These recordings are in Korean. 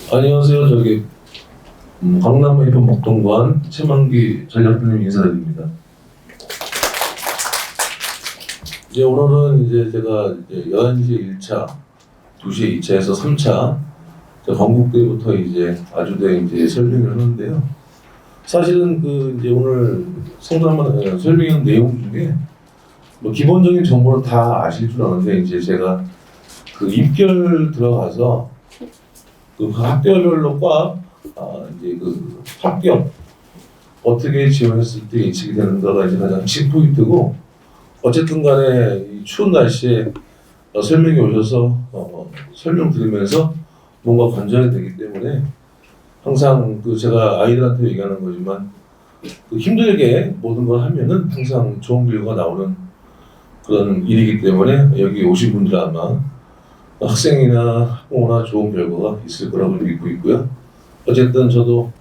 안녕하세요. 강남 웨이브 목동관 최만기 전략팀 인사드립니다. 오늘은 제가 11시에 1차, 2시에 2차에서 3차 건국대부터 아주대 설명을 하는데요. 사실은 오늘 상담하는 설명한 내용 중에 기본적인 정보는 다 아실 줄 아는데 제가 입결 들어가서 학교별로 합격 어떻게 지원했을 때 예측이 되는가가 가장 핵심 포인트고, 어쨌든 간에 이 추운 날씨에 설명이 오셔서 설명드리면서 뭔가 건져야 되기 때문에 항상 제가 아이들한테 얘기하는 거지만 힘들게 모든 걸 하면은 항상 좋은 결과가 나오는 그런 일이기 때문에 여기 오신 분들 아마 학생이나 학부모나 좋은 결과가 있을 거라고 믿고 있고요. 어쨌든 저도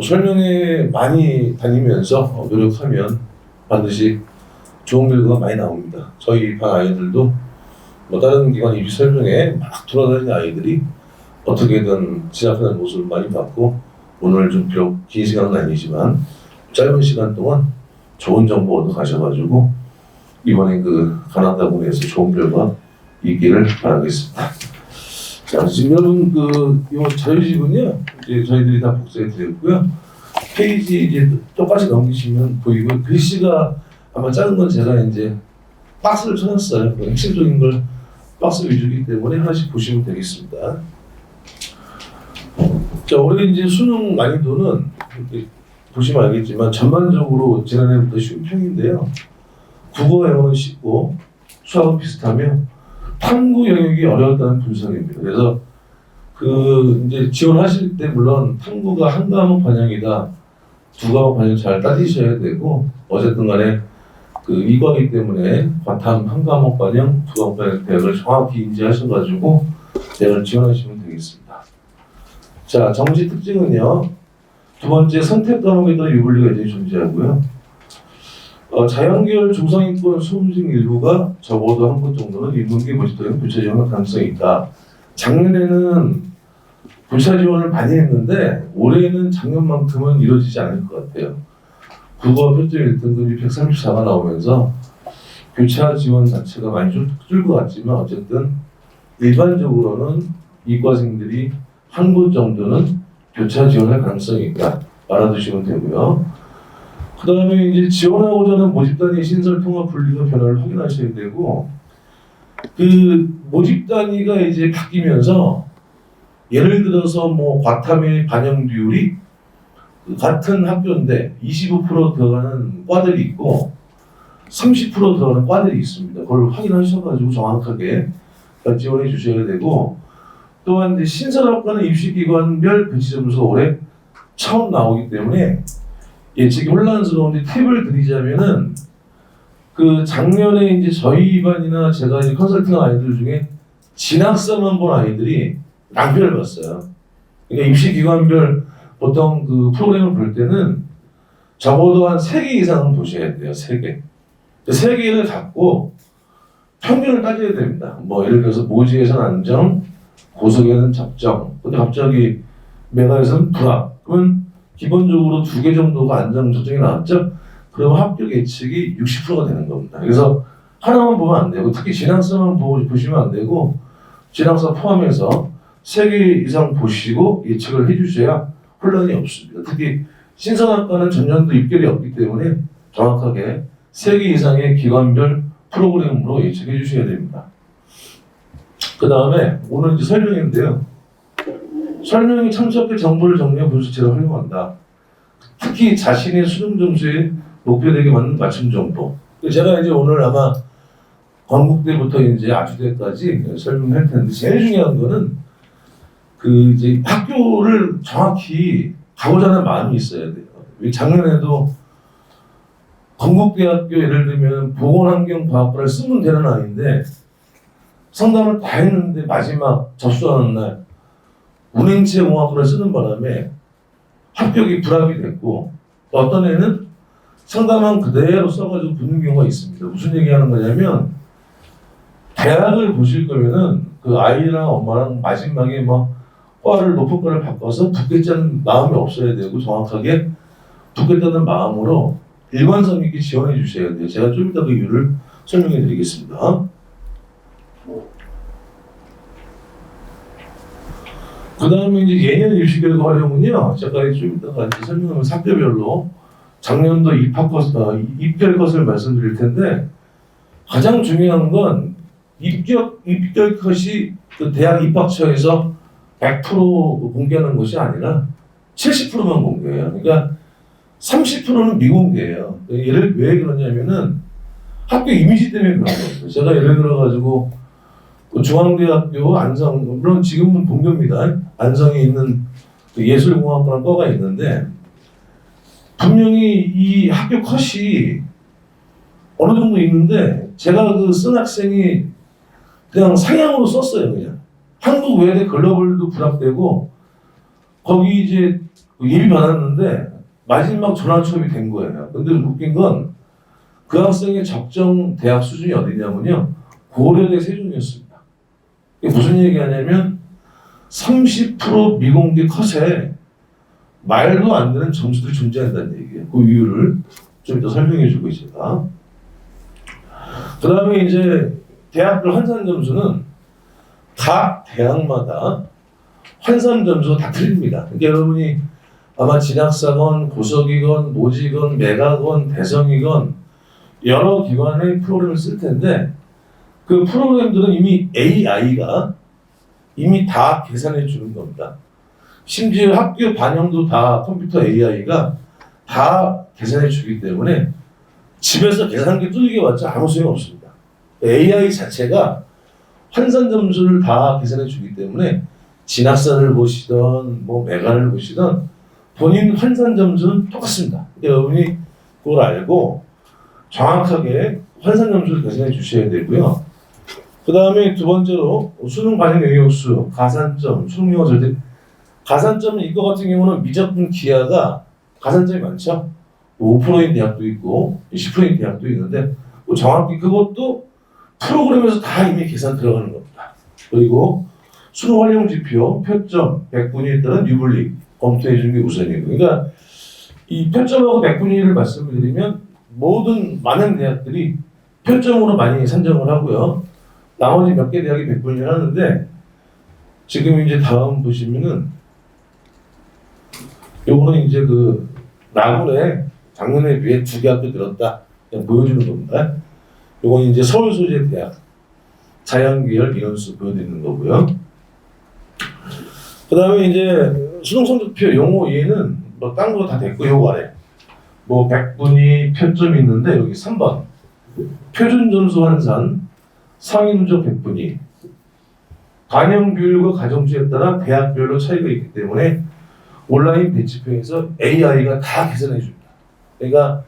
설명회 많이 다니면서 노력하면 반드시 좋은 결과가 많이 나옵니다. 저희 반 아이들도 다른 기관 입시 설명회 막 돌아다니는 아이들이 어떻게든 진학하는 모습을 많이 봤고, 오늘 좀 비록 긴 시간은 아니지만 짧은 시간 동안 좋은 정보 얻어 가셔가지고 이번에 가나다군에서 좋은 결과 있기를 바라겠습니다. 자, 지금 여러분 이 자료집은요 저희들이 다 복사해 드렸고요. 페이지 똑같이 넘기시면 보이고, 글씨가 아마 작은 건 제가 박스를 쳐놨어요. 핵심적인 걸 박스 위주이기 때문에 하나씩 보시면 되겠습니다. 자, 올해 수능 난이도는 보시면 알겠지만 전반적으로 지난해부터 쉬운 편인데요. 국어, 영어는 쉽고 수학은 비슷하며 탐구 영역이 어려웠다는 분석입니다. 그래서 지원하실 때 물론 탐구가 한 과목 반영이다, 두 과목 반영 잘 따지셔야 되고, 어쨌든 간에 이과이기 때문에 과탐 한 과목 반영, 두 과목 반영 대학을 정확히 인지하셔가지고 대학을 지원하시면 되겠습니다. 자, 정시 특징은요. 두 번째, 선택 과목에 따라 유불리가 여전히 존재하고요. 자연계열 중상위권 수험생 일부가 적어도 한 번 정도는 인문계 모집도에는 교차 지원할 가능성이 있다. 작년에는 교차 지원을 많이 했는데 올해는 작년만큼은 이루어지지 않을 것 같아요. 국어 표점 1등급이 134가 나오면서 교차 지원 자체가 많이 줄 것 같지만, 어쨌든 일반적으로는 이과생들이 한 곳 정도는 교차 지원할 가능성이 있다. 알아두시면 되고요. 그 다음에 지원하고자 하는 모집단위 신설 통합 분리도 변화를 확인하셔야 되고, 모집 단위가 바뀌면서 예를 들어서 과탐의 반영 비율이 같은 학교인데 25% 들어가는 과들이 있고 30% 들어가는 과들이 있습니다. 그걸 확인하셔가지고 정확하게 지원해 주셔야 되고, 또한 신설학과는 입시기관별 배치 점수가 올해 처음 나오기 때문에 예측이 혼란스러운데 팁을 드리자면은 작년에 저희 반이나 제가 컨설팅 아이들 중에 진학사만 본 아이들이 낭패를 봤어요. 그러니까 입시기관별 보통 프로그램을 볼 때는 적어도 한 3개 이상은 보셔야 돼요. 3개. 3개를 갖고 평균을 따져야 됩니다. 예를 들어서 모지에서는 안정, 고속에는 적정, 근데 갑자기 메가에서는 불합. 그러면 기본적으로 2개 정도가 안정 적정이 나왔죠? 그러면 합격 예측이 60%가 되는 겁니다. 그래서 하나만 보면 안 되고, 특히 진학사만 보시면 안 되고, 진학사 포함해서 3개 이상 보시고 예측을 해주셔야 혼란이 없습니다. 특히 신선학과는 전년도 입결이 없기 때문에 정확하게 3개 이상의 기관별 프로그램으로 예측해 주셔야 됩니다. 그 다음에 오늘 설명인데요. 설명이 참석의 정보를 정리한 분수체를 활용한다. 특히 자신의 수능 점수에 목표되게 맞는 맞춤 정보. 제가 오늘 아마 건국대부터 아주대까지 설명할 텐데, 제일 중요한 거는 학교를 정확히 가고자 하는 마음이 있어야 돼요. 작년에도 건국대학교 예를 들면 보건환경과학과를 쓰면 되는 아이인데 상담을 다 했는데 마지막 접수하는 날 운행체공학과를 쓰는 바람에 합격이 불합이 됐고, 어떤 애는 상담한 그대로 써가지고 붙는 경우가 있습니다. 무슨 얘기하는 거냐면, 대학을 보실 거면은 아이랑 엄마랑 마지막에 과를 높은 과를 바꿔서 붙겠다는 마음이 없어야 되고 정확하게 붙겠다는 마음으로 일관성 있게 지원해 주셔야 돼요. 제가 좀 이따 그 이유를 설명해 드리겠습니다. 그 다음에 이제 예년 입시교육 활용은요, 제가 좀 이따가 이제 설명하면 학교별로 작년도 입결 컷을 말씀드릴 텐데, 가장 중요한 건 입결 컷이 그 대학 입학처에서 100% 공개하는 것이 아니라 70%만 공개해요. 그러니까 30%는 미공개예요. 왜 그러냐면은 학교 이미지 때문에 그런 거예요. 제가 예를 들어가지고 중앙대학교 안성, 물론 지금은 본교입니다. 안성에 있는 예술공학과라는 과가 있는데 분명히 이 학교 컷이 어느 정도 있는데 제가 그 쓴 학생이 그냥 상향으로 썼어요. 그냥 한국 외대 글로벌도 부합되고 거기 이제 예비 받았는데 마지막 전화 취업이 된 거예요. 근데 웃긴 건 그 학생의 적정 대학 수준이 어디냐면요, 고려대 세종이었습니다. 이게 무슨 얘기하냐면 30% 미공개 컷에 말도 안 되는 점수들이 존재한다는 얘기예요. 그 이유를 좀 이따 설명해 주고 있습니다. 그 다음에 이제 대학별 환산 점수는 각 대학마다 환산 점수가 다 틀립니다. 그러니까 여러분이 아마 진학사건, 고석이건, 모지건, 매가건, 대성이건 여러 기관의 프로그램을 쓸 텐데 그 프로그램들은 이미 AI가 이미 다 계산해 주는 겁니다. 심지어 학교 반영도 다 컴퓨터 AI가 다 계산해 주기 때문에 집에서 계산기 뚫게 봤자 아무 소용 없습니다. AI 자체가 환산 점수를 다 계산해 주기 때문에 진학사를 보시던 뭐 매간을 보시던 본인 환산 점수는 똑같습니다. 여러분이 그걸 알고 정확하게 환산 점수를 계산해 주셔야 되고요. 그 다음에 두 번째로 수능 반영 영역수, 가산점, 수능 영어 절대 가산점은 이거 같은 경우는 미적분 기하가 가산점이 많죠. 5%인 대학도 있고 10%인 대학도 있는데 정확히 그것도 프로그램에서 다 이미 계산 들어가는 겁니다. 그리고 수능 활용 지표, 표점, 100분위에 따른 유불리 검토해 주는 게 우선이고, 그러니까 이 표점하고 100분위를 말씀을 드리면 모든 많은 대학들이 표점으로 많이 산정을 하고요. 나머지 몇 개 대학이 100분위를 하는데 지금 이제 다음 보시면은 요거는 이제 그 나물에 작년에 비해 2개 학교 늘었다 그냥 보여주는 겁니다. 요건 이제 서울 소재 대학 자연계열 인원수 보여드리는 거고요. 그 다음에 이제 수능 성적표 용어 얘는 뭐 딴 거 다 됐고 요거 아래 뭐 100분위 표점이 있는데 여기 3번 표준 점수 환산 상위 누적 100분위 반영 비율과 가정주에 따라 대학별로 차이가 있기 때문에 온라인 배치표에서 AI가 다 계산해 줍니다. 그러니까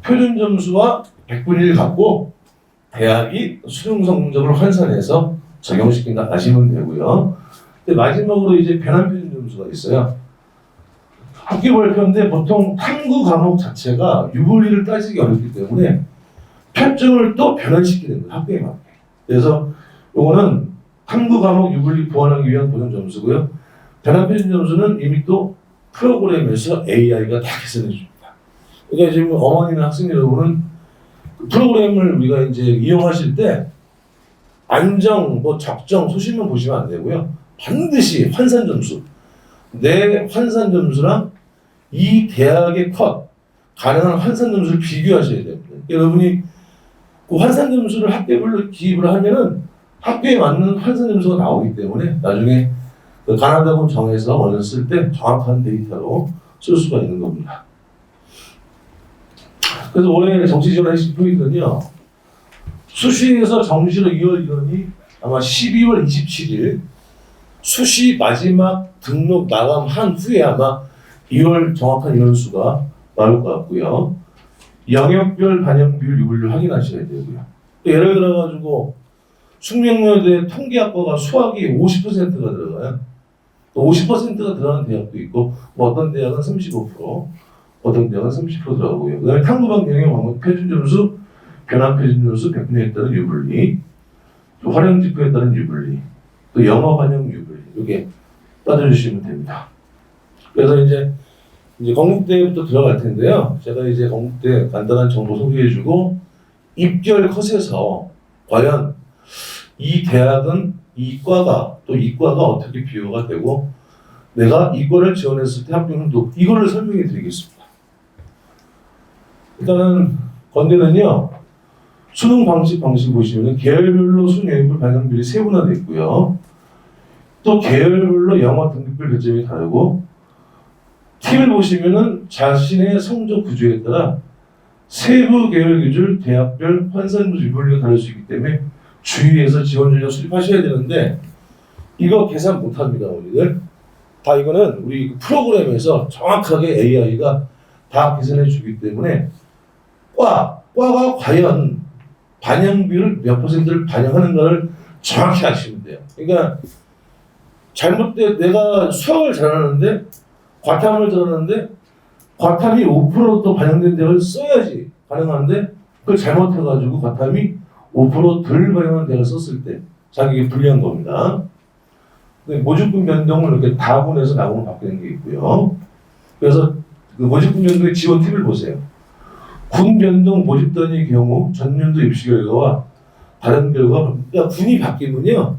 표준 점수와 100분위를 갖고 대학이 수능 성적을 환산해서 적용시킨다 아시면 되고요. 근데 마지막으로 이제 변환 표준 점수가 있어요. 학기 발표인데 보통 탐구 과목 자체가 유불리를 따지기 어렵기 때문에 표점을 또 변환시키는 거예요. 학교에 맞게. 그래서 요거는 탐구 과목 유불리 보완하기 위한 보정 점수고요. 변환 표준 점수는 이미 또 프로그램에서 AI가 다 계산해 줍니다. 그러니까 지금 어머니나 학생 여러분은 프로그램을 우리가 이제 이용하실 때 안정, 뭐 적정, 소신만 보시면 안 되고요. 반드시 환산 점수, 내 환산 점수랑 이 대학의 컷, 가능한 환산 점수를 비교하셔야 됩니다. 여러분이 그 환산 점수를 학교별로 기입을 하면은 학교에 맞는 환산 점수가 나오기 때문에 나중에 그 가나다군 정해서 원을 쓸 때 정확한 데이터로 쓸 수가 있는 겁니다. 그래서 올해 정시지원 핵심 포인트는요, 수시에서 정시로 2월 인원이 아마 12월 27일 수시 마지막 등록 마감한 후에 아마 2월 정확한 인원수가 나올 것 같고요. 영역별 반영 비율 유불리를 확인하셔야 되고요. 예를 들어가지고 숙명여대 통계학과가 수학이 50%가 들어가요. 50%가 들어가는 대학도 있고, 뭐 어떤 대학은 35%, 어떤 대학은 30% 들어가고요. 그다음에 탐구반 경영 과목 표준 점수, 변환 표준 점수, 100분위에 따른 유불리, 또 활용 지표에 따른 유불리, 또 영어 반영 유불리, 이게 빠져주시면 됩니다. 그래서 이제 건국대부터 들어갈 텐데요. 제가 이제 건국대 간단한 정보 소개해주고 입결 컷에서 과연 이 대학은 이과가 또 이과가 어떻게 비교가 되고 내가 이과를 지원했을 때 합격률도 이거를 설명해 드리겠습니다. 일단은 건대는요. 수능 방식 보시면 계열별로 수능 영역별 반영률이 세분화되어 있고요. 또 계열별로 영어 등급별 배점이 다르고 팁을 보시면은 자신의 성적 구조에 따라 세부 계열 기준, 대학별, 환산부 유불리가 다를 수 있기 때문에 주의해서 지원 전략 수립하셔야 되는데 이거 계산 못합니다, 우리들. 다 이거는 우리 프로그램에서 정확하게 AI가 다 계산해 주기 때문에 과가 과연 반영비율 몇 퍼센트를 반영하는가를 정확히 아시면 돼요. 그러니까 잘못된 내가 수학을 잘하는데 과탐을 잘하는데 과탐이 5%또 반영된 대학을 써야지 가능한데 그걸 잘못해가지고 과탐이 5%덜 반영한 대학을 썼을 때 자기에게 불리한 겁니다. 모집금 변동을 이렇게 다분해서 나오는 바뀌는 게 있고요. 그래서 그 모집금 변동의 지원 팁을 보세요. 군 변동 모집 단위 경우 전년도 입시 결과와 다른 결과 그러니까 군이 바뀌면요.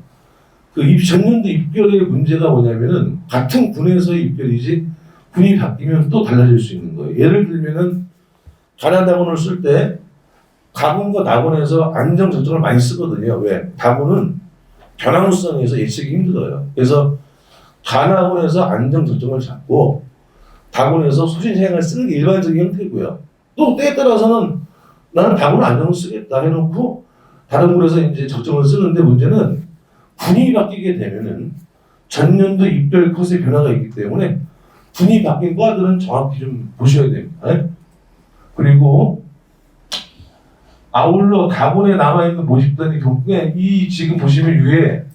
그 전년도 입결의 문제가 뭐냐면은 같은 군에서의 입결이지 군이 바뀌면 또 달라질 수 있는 거예요. 예를 들면은 가나다군을 쓸 때 가군과 나군에서 안정 적정을 많이 쓰거든요. 왜? 다군은 변화무성에서 예측이 힘들어요. 그래서 가나군에서 안정 적정을 잡고 다군에서 소신생을 쓰는 게 일반적인 형태고요. 또 때에 따라서는 나는 다군 안정을 쓰겠다 해놓고 다른 군에서 이제 적정을 쓰는데 문제는 군이 바뀌게 되면은 전년도 입별 컷의 변화가 있기 때문에 군이 바뀐 과들은 정확히 좀 보셔야 됩니다. 그리고 아울러 다군에 남아있는 모집단의 경우에 이 지금 보시면 위에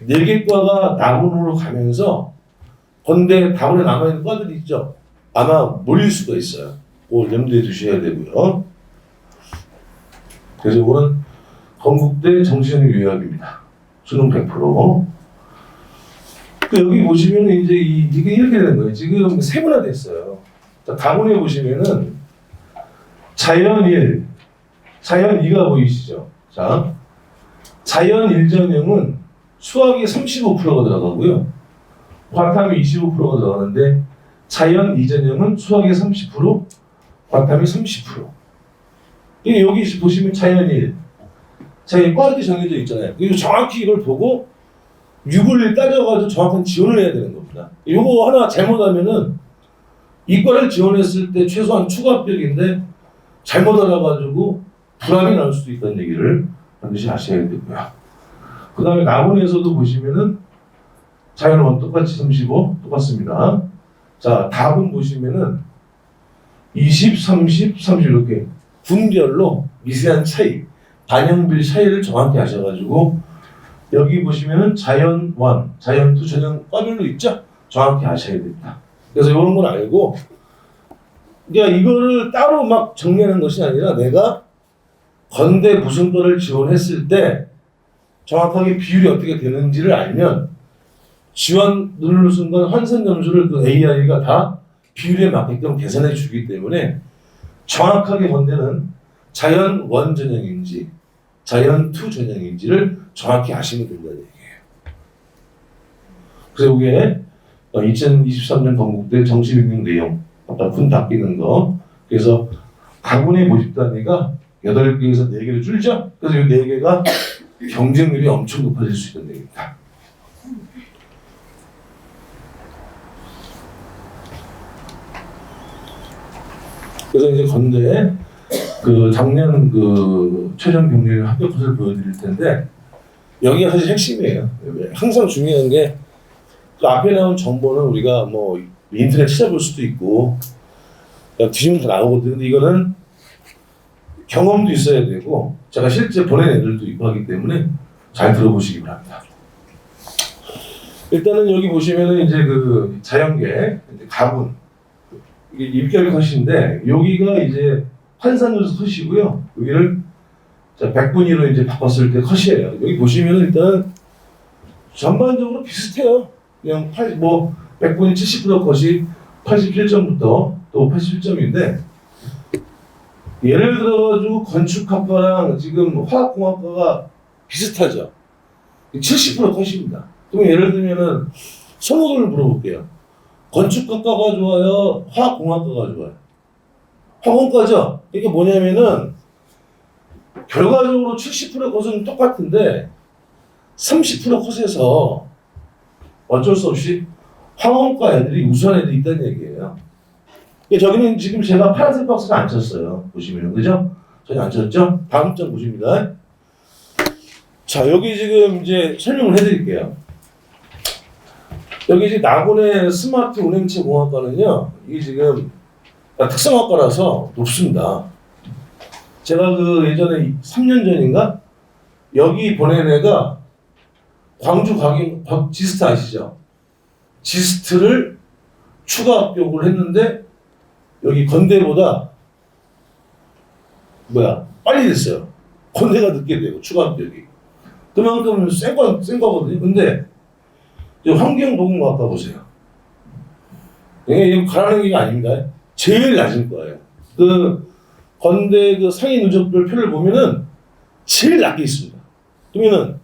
4개 과가 나군으로 가면서 건대 다군에 남아있는 과들이 있죠. 아마 몰릴 수가 있어요. 그걸 염두에 두셔야 되고요. 그래서 이거는 건국대 정시현역 요약입니다. 수능 100%. 여기 보시면 이제 이게 이렇게 되는 거예요. 지금 세분화됐어요. 다군에 보시면은 자연 1, 자연 2가 보이시죠? 자, 자연 1전형은 수학이 35%가 들어가고요. 과탐이 25%가 들어가는데 자연 2전형은 수학이 30%, 과탐이 30%. 여기 보시면 자연 1. 자연 과학이 정해져 있잖아요. 그리고 정확히 이걸 보고 유불리를 따져가지고 정확한 지원을 해야 되는 겁니다. 이거 하나 잘못하면은 이과를 지원했을 때 최소한 추가 합격인데 잘못 알아가지고 불합이 날 수도 있다는 얘기를 반드시 아셔야 되고요. 그 다음에 나군에서도 보시면은 자연원 똑같이 35 똑같습니다. 자, 답은 보시면은 20, 30, 30 이렇게 군별로 미세한 차이, 반영비율 차이를 정확히 아셔가지고 여기 보시면은 자연 1, 자연 2 전형 과별로 있죠? 정확히 아셔야 됩니다. 그래서 이런 걸 알고 그러니까 이거를 따로 막 정리하는 것이 아니라 내가 건대 무슨 거를 지원했을 때 정확하게 비율이 어떻게 되는지를 알면 지원 누르는 순간 환산 점수를 그 AI가 다 비율에 맞게끔 계산해 주기 때문에 정확하게 건대는 자연 1 전형인지 자연 2 전형인지를 정확히 아시면 된다는 얘기예요. 그래서 이게 2023년 건국대 정시 능력 내용 아까 군 바뀌는 거 그래서 가군의 모집 단위가 8개에서 4개로 줄죠. 그래서 이 4개가 경쟁률이 엄청 높아질 수 있다는 얘기입니다. 그래서 이제 건대 그 작년 그 최종 경쟁 합격 컷을 보여드릴 텐데 여기가 사실 핵심이에요. 항상 중요한 게 그 앞에 나온 정보는 우리가 뭐 인터넷 찾아볼 수도 있고 그냥 뒤지면 다 나오거든요. 근데 이거는 경험도 있어야 되고 제가 실제 보낸 애들도 있고 하기 때문에 잘 들어보시기 바랍니다. 일단은 여기 보시면은 이제 그 자연계 가군 이게 입결 컷인데 여기가 이제 환산으로서 컷이고요. 여기를 100분위로 이제 바꿨을 때 컷이에요. 여기 보시면은 일단 전반적으로 비슷해요. 그냥 100분이 70% 컷이 87점부터 또 87점인데 예를 들어가지고 건축학과랑 지금 화학공학과가 비슷하죠. 70% 컷입니다. 그럼 예를 들면은 선호도를 물어볼게요. 건축학과가 좋아요? 화학공학과가 좋아요? 화공과죠? 이게 뭐냐면은 결과적으로 70% 컷은 똑같은데 30% 컷에서 어쩔 수 없이 화공과 애들이 우수한 애들이 있다는 얘기예요. 저기는 지금 제가 파란색 박스를 안 쳤어요. 보시면 그죠? 전혀 안 쳤죠? 다음 장 보십니다. 자, 여기 지금 이제 설명을 해드릴게요. 여기 이제 나곤의 스마트 운행체 공학과는요, 이게 지금 특성학과라서 높습니다. 제가 그 예전에 3년 전인가 여기 보낸 애가 광주 지스트 아시죠? 지스트를 추가 합격을 했는데 여기 건대보다 빨리 됐어요. 건대가 늦게 되고 추가 합격이. 그만큼 센 거거든요. 근데 환경보건과학과 보세요. 이게 가라는 얘기가 아닙니다. 제일 낮은 거예요. 그 건대 그 상위 누적별 표를 보면은 제일 낮게 있습니다. 그러면은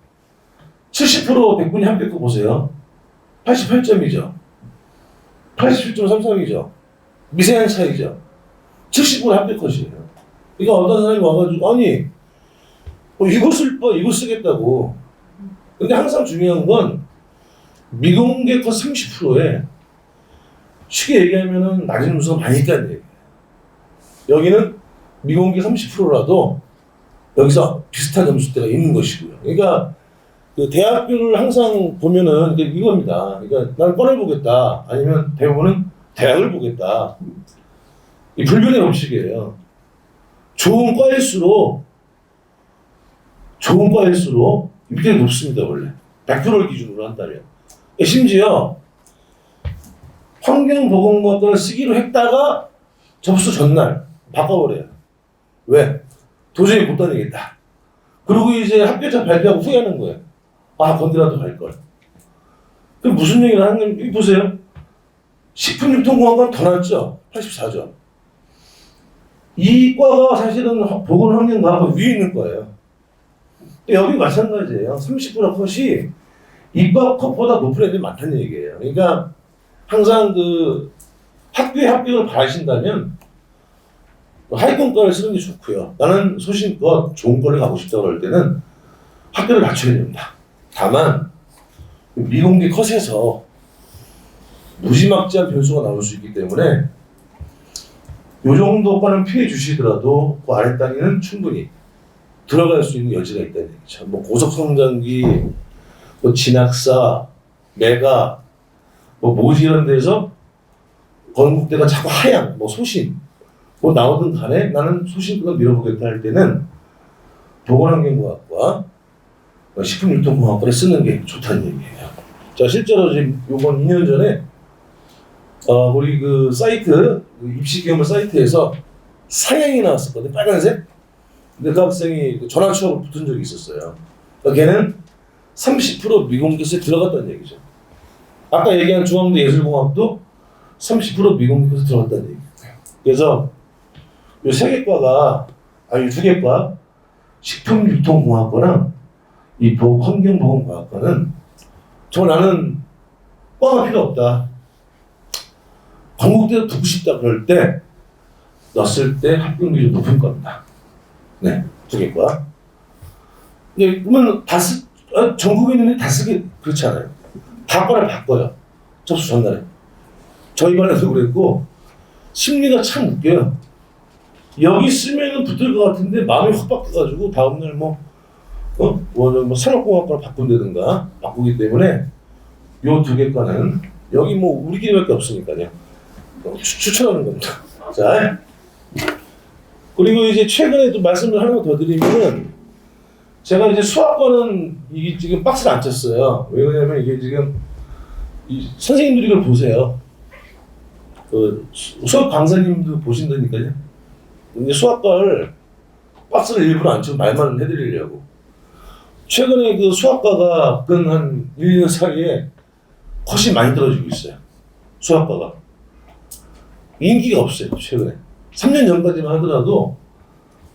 70% 100분이 합격해 보세요. 88점이죠. 87.33이죠. 미세한 차이죠. 70% 합격컷이에요. 그러니까 어떤 사람이 와가지고 아니 이거 쓰겠다고. 근데 항상 중요한 건 미공개 컷 30%에 쉽게 얘기하면은 낮은 점수가 많이 있다는 얘기예요. 여기는 미공개 30%라도 여기서 비슷한 점수대가 있는 것이고요. 그러니까 그 대학교를 항상 보면은 이겁니다. 그러니까 나는 과를 보겠다. 아니면 대부분은 대학을 보겠다. 이 불변의 법칙이에요. 좋은 과일수록 밑에 높습니다, 원래. 100%를 기준으로 한다면. 심지어 환경보건과학과를 쓰기로 했다가 접수 전날 바꿔버려요. 왜? 도저히 못 다니겠다. 그리고 이제 합격자 발표하고 후회하는 거예요. 아, 건대라도 갈걸. 그럼 무슨 얘기를 하는 거예요? 보세요. 식품유통공학과는 더 낫죠? 84점. 이 과가 사실은 보건환경과학과 위에 있는 거예요. 여기 마찬가지예요. 30% 컷이 이과 컷보다 높은 애들이 많다는 얘기예요. 그러니까 항상 그 학교에 합격을 바라신다면 하위권과를 쓰는 게 좋고요. 나는 소신껏 좋은 과를 가고 싶다고 할 때는 학교를 낮춰야 됩니다. 다만 미공개 컷에서 무지막지한 변수가 나올 수 있기 때문에 요 정도 과는 피해 주시더라도 그 아래 단위는 충분히 들어갈 수 있는 여지가 있다는 얘기죠. 고속성장기, 진학사, 메가, 모지 이런 데서 건국대가 자꾸 하향, 소신, 나오든 간에 나는 소신껏 밀어보겠다 할 때는 보건환경공학과, 식품유통공학과를 쓰는 게 좋다는 얘기예요. 자, 실제로 지금 요번 2년 전에 우리 그 사이트, 입시기업물 사이트에서 상향이 나왔었거든요. 빨간색. 근데 그 학생이 전화 추억으로 붙은 적이 있었어요. 그러니까 걔는 30% 미공개서에 들어갔다는 얘기죠. 아까 얘기한 중앙대 예술공학도 30% 미공개서에 들어갔다는 얘기예요. 그래서 이 세 개과가, 이 두 개과, 식품유통공학과랑 이 환경보건과학과는 정말 나는 과가 필요 없다. 건국대에 두고 싶다 그럴 때 넣었을 때 합격률이 높은 겁니다. 네, 두 개과. 근데 그러면 전국에 있는 애들 다 쓰기 그렇지 않아요. 다 과를 바꿔요. 접수 전날에. 저희 반에도 그랬고 심리가 참 웃겨요. 여기 쓰면은 붙을 것 같은데 마음이 확 바뀌어가지고 다음날 산업공학과를 바꾼다든가 바꾸기 때문에 요 두 개과는 여기 우리끼리밖에 없으니까요. 추천하는 겁니다. 자, 그리고 이제 최근에 또 말씀을 하나 더 드리면은 제가 이제 수학과는 이게 지금 박스를 안 쳤어요. 왜 그러냐면 이게 지금 선생님들이 이걸 보세요. 그 수학 강사님도 보신다니까요. 근데 수학과를 박스를 일부러 안 치고 말만 해드리려고. 최근에 그 수학과가 한 1년 사이에 컷이 많이 떨어지고 있어요. 수학과가. 인기가 없어요, 최근에. 3년 전까지만 하더라도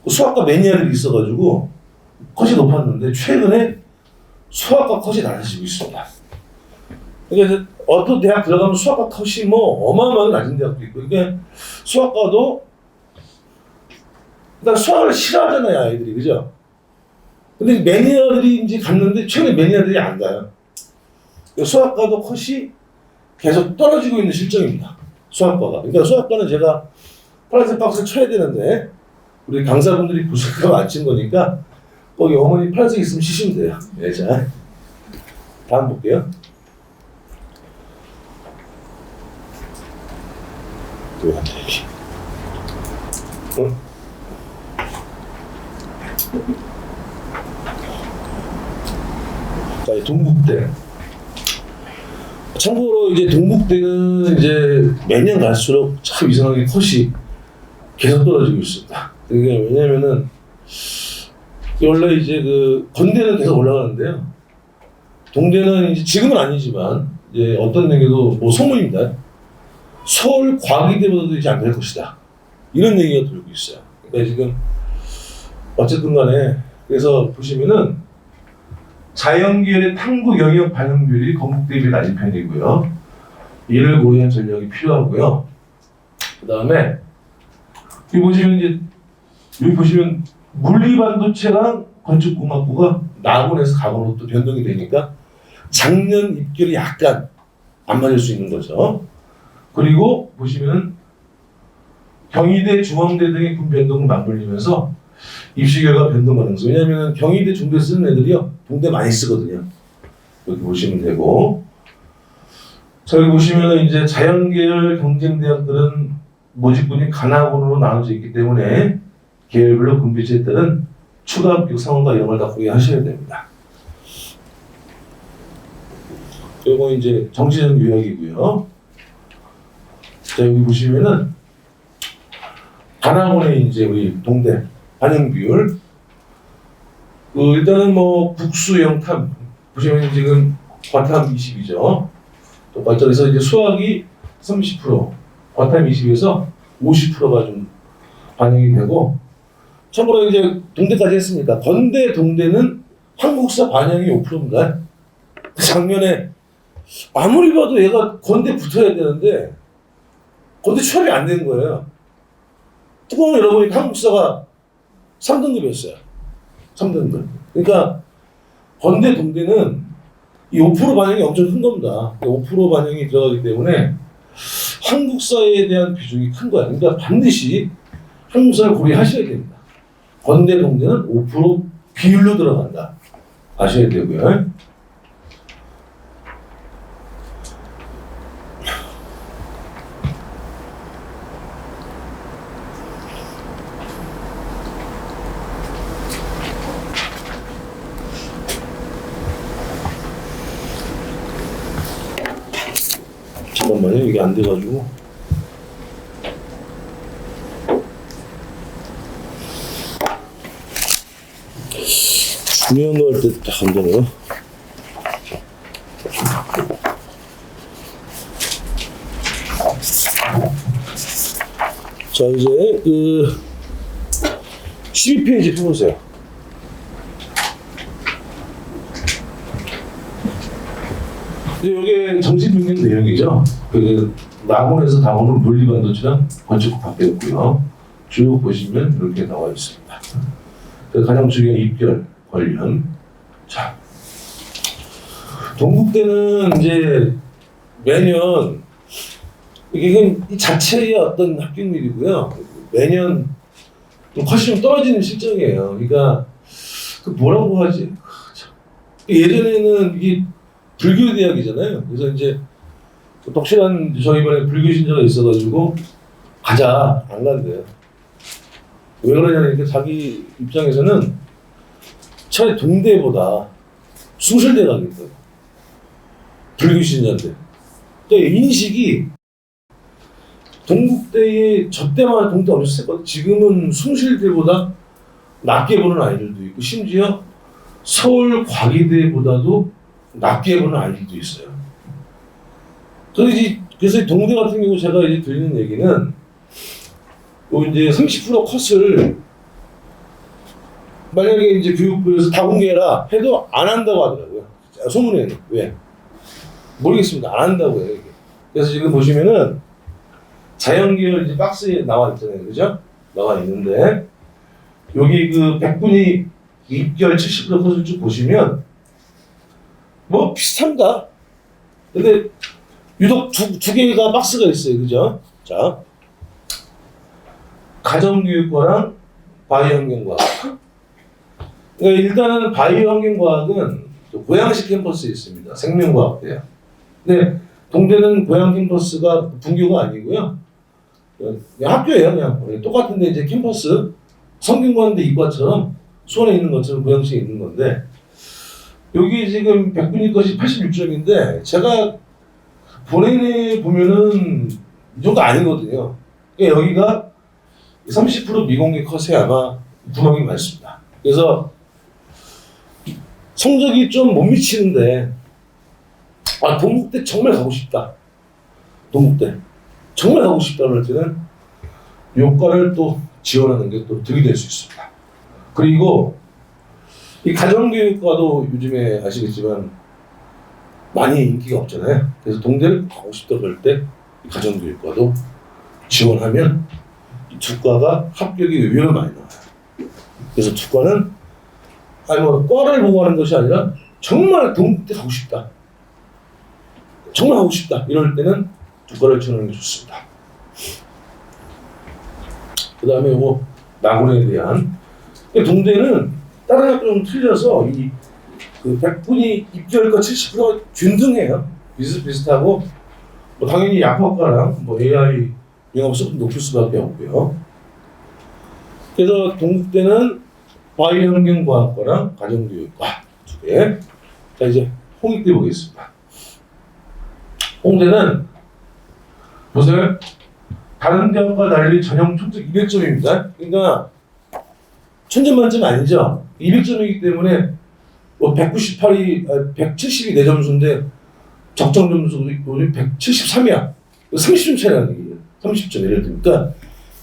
수학과 매니아들이 있어가지고 컷이 높았는데 최근에 수학과 컷이 낮아지고 있습니다. 그러니까 어떤 대학 들어가면 수학과 컷이 뭐 어마어마하게 낮은 대학도 있고, 그러니까 수학과도 그러니까 수학을 싫어하잖아요, 아이들이. 그죠? 근데 매니아들이 이제 갔는데 최근에 매니아들이 안 가요. 수학과도 컷이 계속 떨어지고 있는 실정입니다. 수학과가. 그러니까 수학과는 제가 파란색 박스를 쳐야 되는데 우리 강사분들이 부족하면 안 친 거니까 거기 어머니 파란색 있으면 치시면 돼요. 네, 자 다음 볼게요. 자, 동국대. 참고로 이제 동국대는 이제 매년 갈수록 참 이상하게 컷이 계속 떨어지고 있습니다. 그게 왜냐면은 원래 이제 그 건대는 계속 올라가는데요. 동대는 이제 지금은 아니지만 이제 어떤 얘기도 뭐 소문입니다. 서울 과기대보다도 이제 안 될 것이다. 이런 얘기가 돌고 있어요. 그러니까 지금 어쨌든 간에 그래서 보시면은 자연계열의 탐구 영역 반영률이 건국대에 비해 낮은 편이고요. 이를 고려한 전략이 필요하고요. 그 다음에 여기 보시면 이제 여기 보시면 물리반도체랑 건축공학부가 낙원에서 가원으로 또 변동이 되니까 작년 입결이 약간 안 맞을 수 있는 거죠. 그리고 보시면은 경희대, 중앙대 등의 군 변동을 맞물리면서 입시 결과 변동 가능성. 왜냐하면 경희대, 중대 쓰는 애들이요 동대 많이 쓰거든요. 여기 보시면 되고, 저기 보시면 이제 자연계열 경쟁대학들은 모집군이 간학원으로 나눠져 있기 때문에 계열별로 군비치에 따른 추가 합격 상황과 이런 걸 다 고려하셔야 됩니다. 이거 이제 정치적 요약이고요. 자, 여기 보시면은 간학원의 이제 우리 동대 반영 비율. 일단은 뭐 국수 영탐 보시면 지금 과탐 20이죠. 똑같죠. 그래서 이제 수학이 30%, 과탐 20에서 50%가 좀 반영이 되고, 참고로 이제 동대까지 했습니까? 건대, 동대는 한국사 반영이 5%입니다. 작년에 아무리 봐도 얘가 건대 붙어야 되는데 건대 취업이 안 된 거예요. 뚜껑을 열어보니까 한국사가 3등급이었어요. 3등급. 그러니까 건대, 동대는 이 5% 반영이 엄청 큰 겁니다. 5% 반영이 들어가기 때문에 한국사에 대한 비중이 큰 거야. 그러니까 반드시 한국사를 고려하셔야 됩니다. 건대, 동대는 5% 비율로 들어간다. 아셔야 되고요. 잠깐만요. 이게 안 돼가지고. 중요한 거 할 때 딱 안 되네요. 자, 이제 그 12페이지 펴보세요. 이게 정신병력 내용이죠. 그 낙원에서 다오는 물리반도체랑 건축 바뀌었고요. 쭉 보시면 이렇게 나와 있습니다. 가장 중요한 입결 관련. 자, 동국대는 이제 매년 이게 이 자체의 어떤 합격률이고요. 매년 컷이 좀 떨어지는 실정이에요. 그러니까 그 뭐라고 하지? 예전에는 이게 불교 대학이잖아요. 그래서 이제 독실한 저희 반에 불교 신자가 있어가지고 가자 안 간대요. 왜 그러냐니까 자기 입장에서는 차라리 동대보다 숭실대 가겠다. 불교 신자인데. 그러니까 인식이 동국대에 저 때만 동대 엄청 셌거든. 지금은 숭실대보다 낮게 보는 아이들도 있고 심지어 서울 과기대보다도 낮게 보는 아이들도 있어요. 그래서 이 동대 같은 경우 제가 이제 드리는 얘기는 요 이제 30% 컷을 만약에 이제 교육부에서 다 공개해라 해도 안 한다고 하더라고요. 소문에는. 왜? 모르겠습니다. 안 한다고 해요, 이게. 그래서 지금 보시면은 자연계열 이제 박스에 나와 있잖아요. 그죠? 나와 있는데 여기 그 백분위 입결 70% 컷을 쭉 보시면 뭐 비슷합니다. 근데 유독 두 개가 박스가 있어요. 그죠? 자, 가정교육과랑 바이오환경과학. 그러니까 일단은 바이오환경과학은 고양시 캠퍼스에 있습니다. 생명과학대요. 근데 동대는 고양 캠퍼스가 분교가 아니고요. 그냥 학교예요. 그냥 똑같은데 이제 캠퍼스 성균관대 이과처럼 수원에 있는 것처럼 고양시에 있는 건데 여기 지금 백분위 것이 86점인데 제가 본인이 보면은 이 정도 아니거든요. 그러니까 여기가 30% 미공개 컷에 아마 구멍이 많습니다. 그래서 성적이 좀 못 미치는데 동국대 정말 가고 싶다. 동국대 정말 가고 싶다 그럴 때는 요과를 또 지원하는 게 또 득이 될 수 있습니다. 그리고 이 가정교육과도 요즘에 아시겠지만 많이 인기가 없잖아요. 그래서 동대를 가고 싶다 그럴 때 가정교육과도 지원하면 이 두 과가 합격이 의외로 많이 나와요. 그래서 두 과는 뭐 과를 보고 하는 것이 아니라 정말 동국대 가고 싶다. 정말 하고 싶다. 이럴 때는 두 과를 지원하는 게 좋습니다. 그 다음에 뭐 낙원에 대한 동대는 다른 학교는 틀려서 그 백분위 입결과 70%가 균등해요. 비슷비슷하고 뭐 당연히 약학과랑 뭐 AI 영업 수준 높을 수밖에 없고요. 그래서 동국대는 바이오환경과학과랑 가정교육과 두 개. 자 이제 홍익대 보겠습니다. 홍대는 보세요. 다른 대학과 달리 전형 총점 200점입니다. 그러니까 천점만점 아니죠. 200점이기 때문에 뭐 198이 170이 내 점수인데 적정 점수 우리 173이야. 30점 차이라는 얘기예요. 30점 예를 들면. 그러니까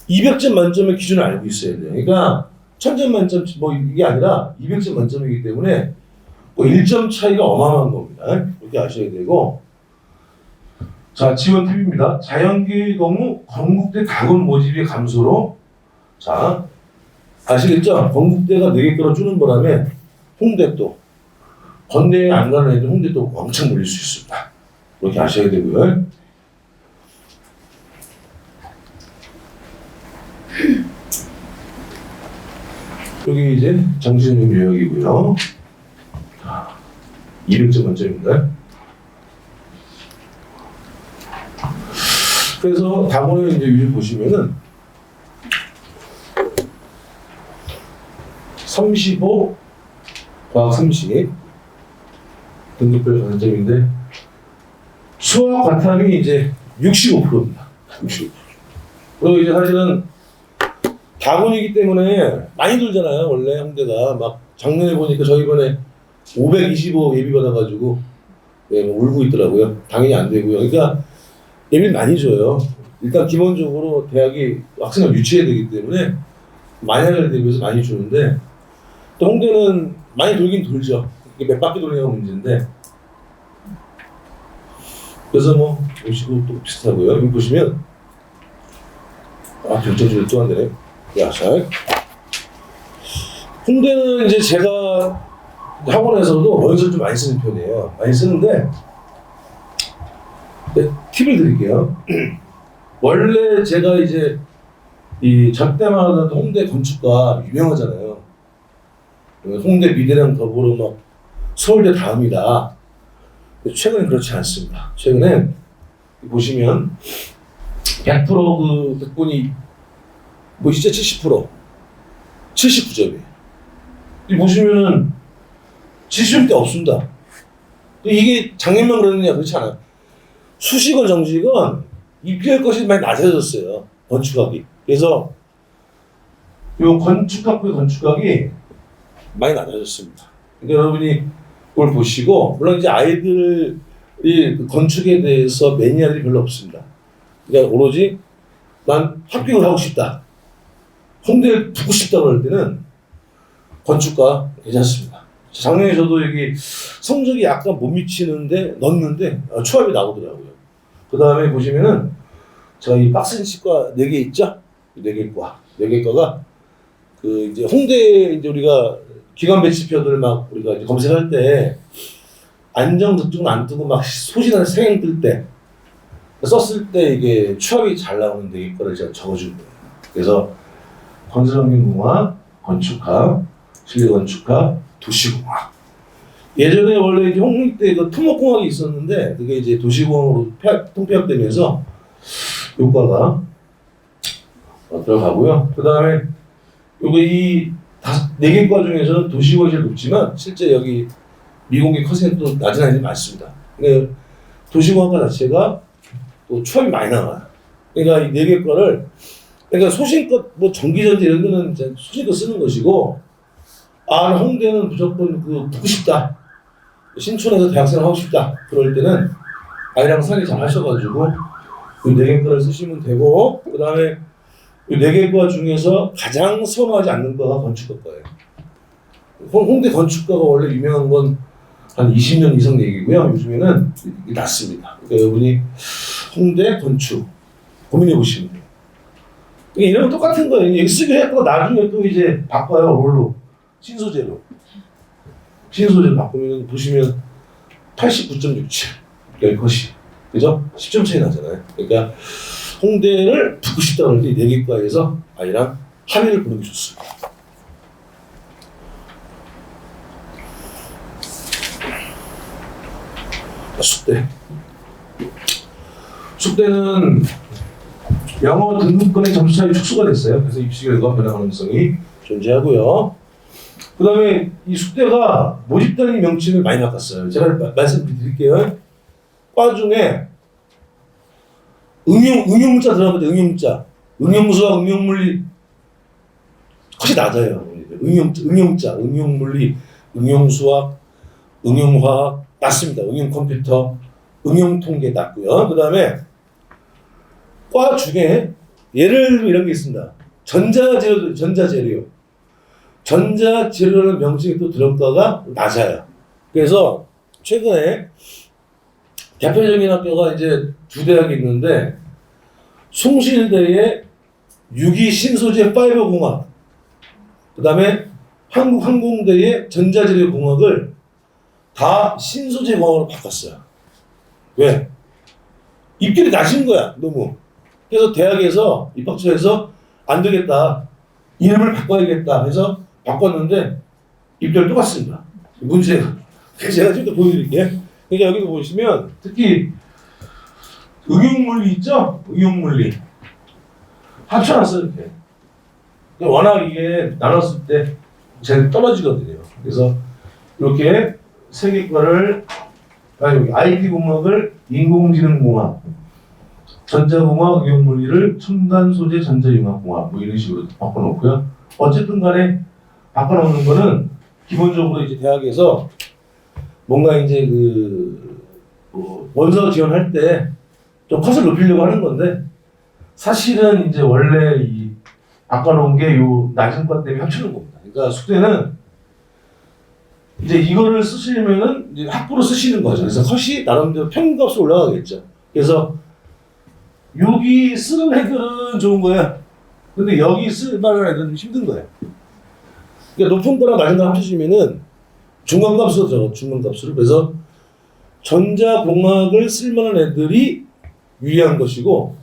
200점 만점의 기준을 알고 있어야 돼요. 그러니까 1000점 만점 뭐 이게 아니라 200점 만점이기 때문에 뭐 1점 차이가 어마어마한 겁니다. 이렇게 아셔야 되고. 자, 지원 팁입니다. 자연계의 경우 건국대 가군 모집의 감소로 자 아시겠죠? 건국대가 4개 끌어주는 바람에 홍대 또 건대에 안 가는 애들 홍대 또 왕창 몰릴 수 있습니다. 그렇게 아셔야 되고요. 여기 이제 정신적 요약이고요. 200점 만점입니다. 그래서 다음에 이제 위를 보시면은 35 과학 30 등급별 가산점인데 수학 과탐이 이제 65%입니다. 65%. 그리고 이제 사실은 다군이기 때문에 많이 들잖아요. 원래 홍대가 막 작년에 보니까 저희 이번에 525 예비 받아가지고 네, 뭐 울고 있더라고요. 당연히 안 되고요. 그러니까 예비 많이 줘요. 일단 기본적으로 대학이 학생을 유치해야 되기 때문에 만약을 대비해서 많이 주는데 또 홍대는 많이 돌긴 돌죠. 이게 몇 바퀴 돌리냐가 문제인데 그래서 뭐 보시고 또 비슷하고요. 여기 보시면 결정적으로 또 안 되네. 야, 잘. 홍대는 이제 제가 학원에서도 원서를 좀 많이 쓰는 편이에요. 많이 쓰는데 팁을 드릴게요. 원래 제가 이제 이 저때마다 홍대 건축가 유명하잖아요. 홍대 미대랑 더불어 막 서울대 다음이다. 최근엔 그렇지 않습니다. 최근에 보시면 100% 그 백분위 뭐 진짜 70% 79점이에요. 이 보시면은 70점대 없습니다. 이게 작년만 그러느냐 그렇지 않아요. 수식원 정식은 입결 것이 많이 낮아졌어요. 건축학이. 그래서 요 건축학부의 건축학이 많이 낮아졌습니다. 그러니까 여러분이 그걸 보시고 물론 이제 아이들 이 건축에 대해서 매니아들이 별로 없습니다. 그러니까 오로지 난 합격을 하고 싶다. 홍대를 두고 싶다 그럴 때는 건축가 괜찮습니다. 작년에 저도 여기 성적이 약간 못 미치는데 넣었는데 초합이 나오더라고요. 그 다음에 보시면은 저희 박스니치과 4개 있죠? 4개과가 그 이제 홍대 이제 우리가 기관 배치표들 막 우리가 이제 검색할 때 안정 특징 안 뜨고 막 소진한 생행 뜰 때 썼을 때 이게 추합이 잘 나오는 4개과를 제가 적어준 거예요. 그래서 건설환경공학, 건축학, 실내건축학, 도시공학. 예전에 원래 이제 홍익대 그 토목공학이 있었는데 그게 이제 도시공학으로 통폐합되면서 요과가 들어가고요. 그 다음에 요거 이 4개과 중에서는 도시공학이 제일 높지만 실제 여기 미공개 컷센도 낮은 아이들이 많습니다. 근데 도시공학과 자체가 또 추합이 많이 나와요. 그러니까 이 4개과를 그러니까 소신껏 뭐 전기전지 이런 거는 이제 소신껏 쓰는 것이고 홍대는 무조건 그 붙고 싶다. 신촌에서 대학생을 하고 싶다. 그럴 때는 아이랑 상의 잘 하셔가지고 그 4개과를 쓰시면 되고 그 다음에 이 4개과 중에서 가장 선호하지 않는 거가 건축학과예요. 홍대 건축과가 원래 유명한 건 한 20년 이상 얘기고요. 요즘에는 낮습니다. 그러니까 여러분이 홍대 건축 고민해 보시면 돼요. 이런 건 똑같은 거예요. 여기 쓰기 했고 나중에 또 이제 바꿔요. 뭘로? 신소재로. 신소재로 바꾸면 보시면 89.67 열컷이 그죠? 10점 차이 나잖아요. 그러니까 홍대를 붙고 싶다고 할 때 4개과에서 아이랑 합의를 보는 게 좋습니다. 숙대는 영어 등급권의 점수 차이 축소가 됐어요. 그래서 입시 결과 변화 가능성이 존재하고요. 그 다음에 이 숙대가 모집단위 명칭을 많이 바꿨어요. 제가 말씀드릴게요. 과 중에 응용문자 들어가면 응용문자, 응용수학, 응용물리 컷이 낮아요. 응용자, 응용물리, 응용수학, 응용화학 낮습니다. 응용컴퓨터, 응용통계 낮고요. 그 다음에 과 중에 예를 들면 이런 게 있습니다. 전자재료라는 명칭이 또 들어온 과가 낮아요. 그래서 최근에 대표적인 학교가 이제 2대학이 있는데 숭실대의 유기신소재 파이버공학 그 다음에 한국항공대의 전자재료공학을 다 신소재공학으로 바꿨어요. 왜? 입결이 낮은 거야 너무. 그래서 대학에서 입학처에서 안 되겠다 이름을 바꿔야겠다 해서 바꿨는데 입결 똑같습니다. 문제가. 그래서 제가 지금 보여드릴게요. 그러니까 여기도 보시면 특히 응용물리 있죠? 응용물리 합쳐놨어요 이렇게. 워낙 이게 나눴을 때 잘 떨어지거든요. 그래서 이렇게 3개과를 여기 IT공학을 인공지능공학, 전자공학, 응용물리를 첨단소재 전자융합공학 뭐 이런 식으로 바꿔놓고요. 어쨌든 간에 바꿔놓는 거는 기본적으로 이제 대학에서 뭔가 이제 원서 지원할 때 좀 컷을 높이려고 하는 건데 사실은 이제 원래 이 바꿔놓은 게 요 낮은 것 때문에 합치는 겁니다. 그러니까 숙제는 이제 이거를 쓰시면은 이제 학부로 쓰시는 거죠. 그래서 컷이 나름대로 평균값으로 올라가겠죠. 그래서 여기 쓰는 애들은 좋은 거야. 근데 여기 쓸 만한 애들은 힘든 거야. 그러니까 높은 거랑 낮은 거 합치시면은 중간값으로 적어, 중간값으로. 그래서 전자공학을 쓸 만한 애들이 유리한 것이고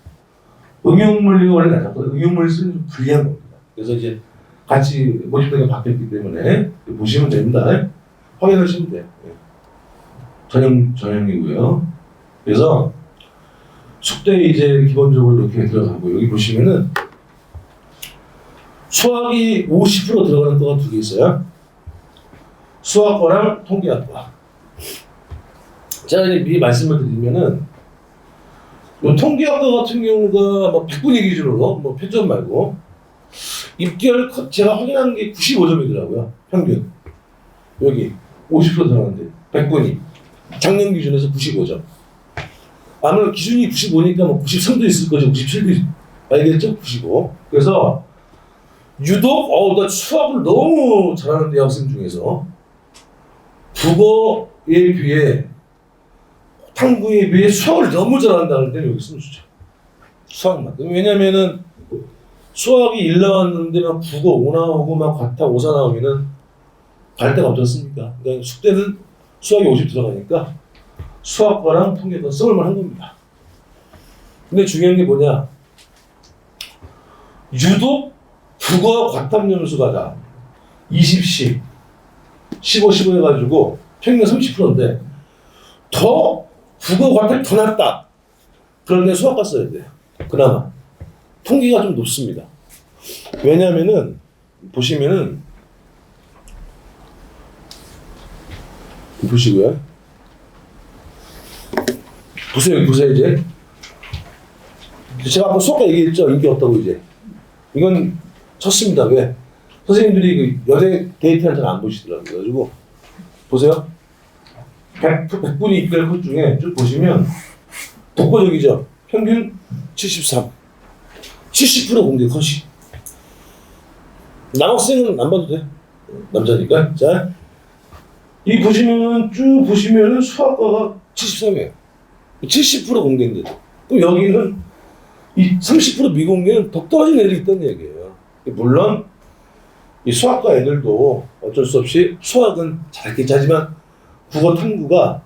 응용물리가 원래 낮았거든요. 응용물리 쓰는 좀 불리한 겁니다. 그래서 이제 같이 모집단이 바뀌었기 때문에 보시면 됩니다. 확인하시면 돼요. 전형이고요. 그래서 숙대 이제 기본적으로 이렇게 들어가고 여기 보시면은 수학이 50% 들어가는 거가 2개 있어요. 수학과랑 통계학과. 제가 이제 미리 말씀을 드리면은 요 통계학과 같은 경우가 뭐 100분위 기준으로 뭐 표점 말고 입결 컷 제가 확인한 게 95점이더라고요. 평균. 여기 50% 들어가는데 100분위. 작년 기준에서 95점. 아무래도 기준이 95니까 뭐 93도 있을 거죠. 97도 알겠죠? 95. 그래서 유독 나 수학을 너무 잘하는 대학생 중에서 국어에 비해 탐구에 비해 수학을 너무 잘한다는 때는 여기 쓰면 주죠. 수학만. 왜냐면은 수학이 1 나왔는데 막 국어 5 나오고 막 과타 5, 4 나오면은 갈 데가 없지 않습니까? 그러니까 숙제는 수학이 50 들어가니까 수학과랑 통계과 써볼만 한 겁니다. 근데 중요한 게 뭐냐? 유독 국어 과탐 점수가 다 20씩 15, 15 해가지고 평균 30%인데 더 국어 과탐이 더 낮다. 그런데 수학과 써야 돼요. 그나마 통계가 좀 높습니다. 왜냐면은 보시면은 보시고요. 보세요 이제. 제가 아까 수학과 얘기했죠. 인기 없다고 이제. 이건 쳤습니다. 왜? 선생님들이 그 여대 데이터를 잘 안 보시더라고요. 그래가지고 보세요. 100분이 입결 컷 중에 쭉 보시면 독보적이죠. 평균 73. 70% 공개 컷이. 남학생은 안 봐도 돼. 남자니까. 자, 이 보시면은 쭉 보시면은 수학과가 73이에요. 70% 공개인데도. 그럼 여기는 이 30% 미공개는 더 떨어진 애들이 있다는 얘기예요. 물론 이 수학과 애들도 어쩔 수 없이 수학은 잘했겠지 하지만 국어 탐구가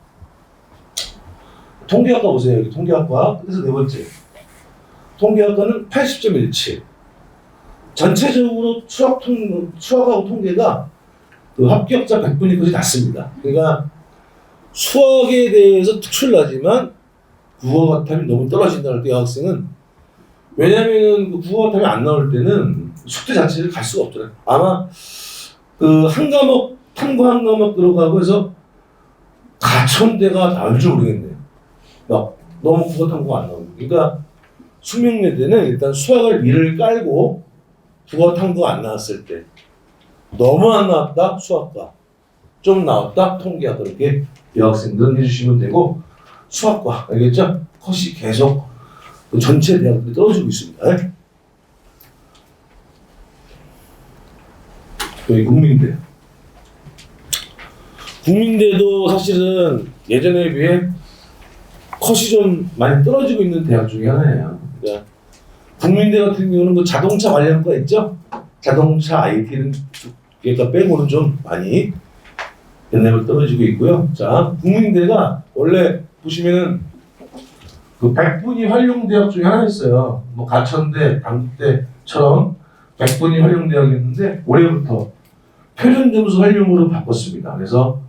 통계학과 보세요. 여기 통계학과 그래서 네 번째 통계학과는 80.17. 전체적으로 수학하고 통계가 그 합격자 100분이 거의 낮습니다. 그러니까 수학에 대해서 특출나지만 국어 과탐이 너무 떨어진다는 때 학생은 왜냐면은 그 국어 과탐이 안 나올 때는 숙제 자체를 갈 수가 없잖아요. 아마 그 한 과목 탐구 한 과목 들어가고 해서 가천대가 나올 줄 모르겠네요. 너무 국어 탐구가 안 나오고. 그러니까 숙명여대는 일단 수학을 미를 깔고 국어 탐구가 안 나왔을 때 너무 안 나왔다 수학과 좀 나왔다 통계학과 이렇게 여학생들은 해주시면 되고 수학과 알겠죠? 컷이 계속 전체 대학들이 떨어지고 있습니다. 여기 국민대. 국민대도 사실은 예전에 비해 컷이 좀 많이 떨어지고 있는 대학 중에 하나예요. 그러니까 국민대 같은 경우는 그 자동차 관련과 있죠? 자동차 IT는 그러니까 빼고는 좀 많이 연령을 떨어지고 있고요. 자, 국민대가 원래 보시면은 그 100분위 활용대학 중에 하나였어요. 뭐 가천대, 당국대처럼 100분위 활용대학이었는데 올해부터 표준점수 활용으로 바꿨습니다. 그래서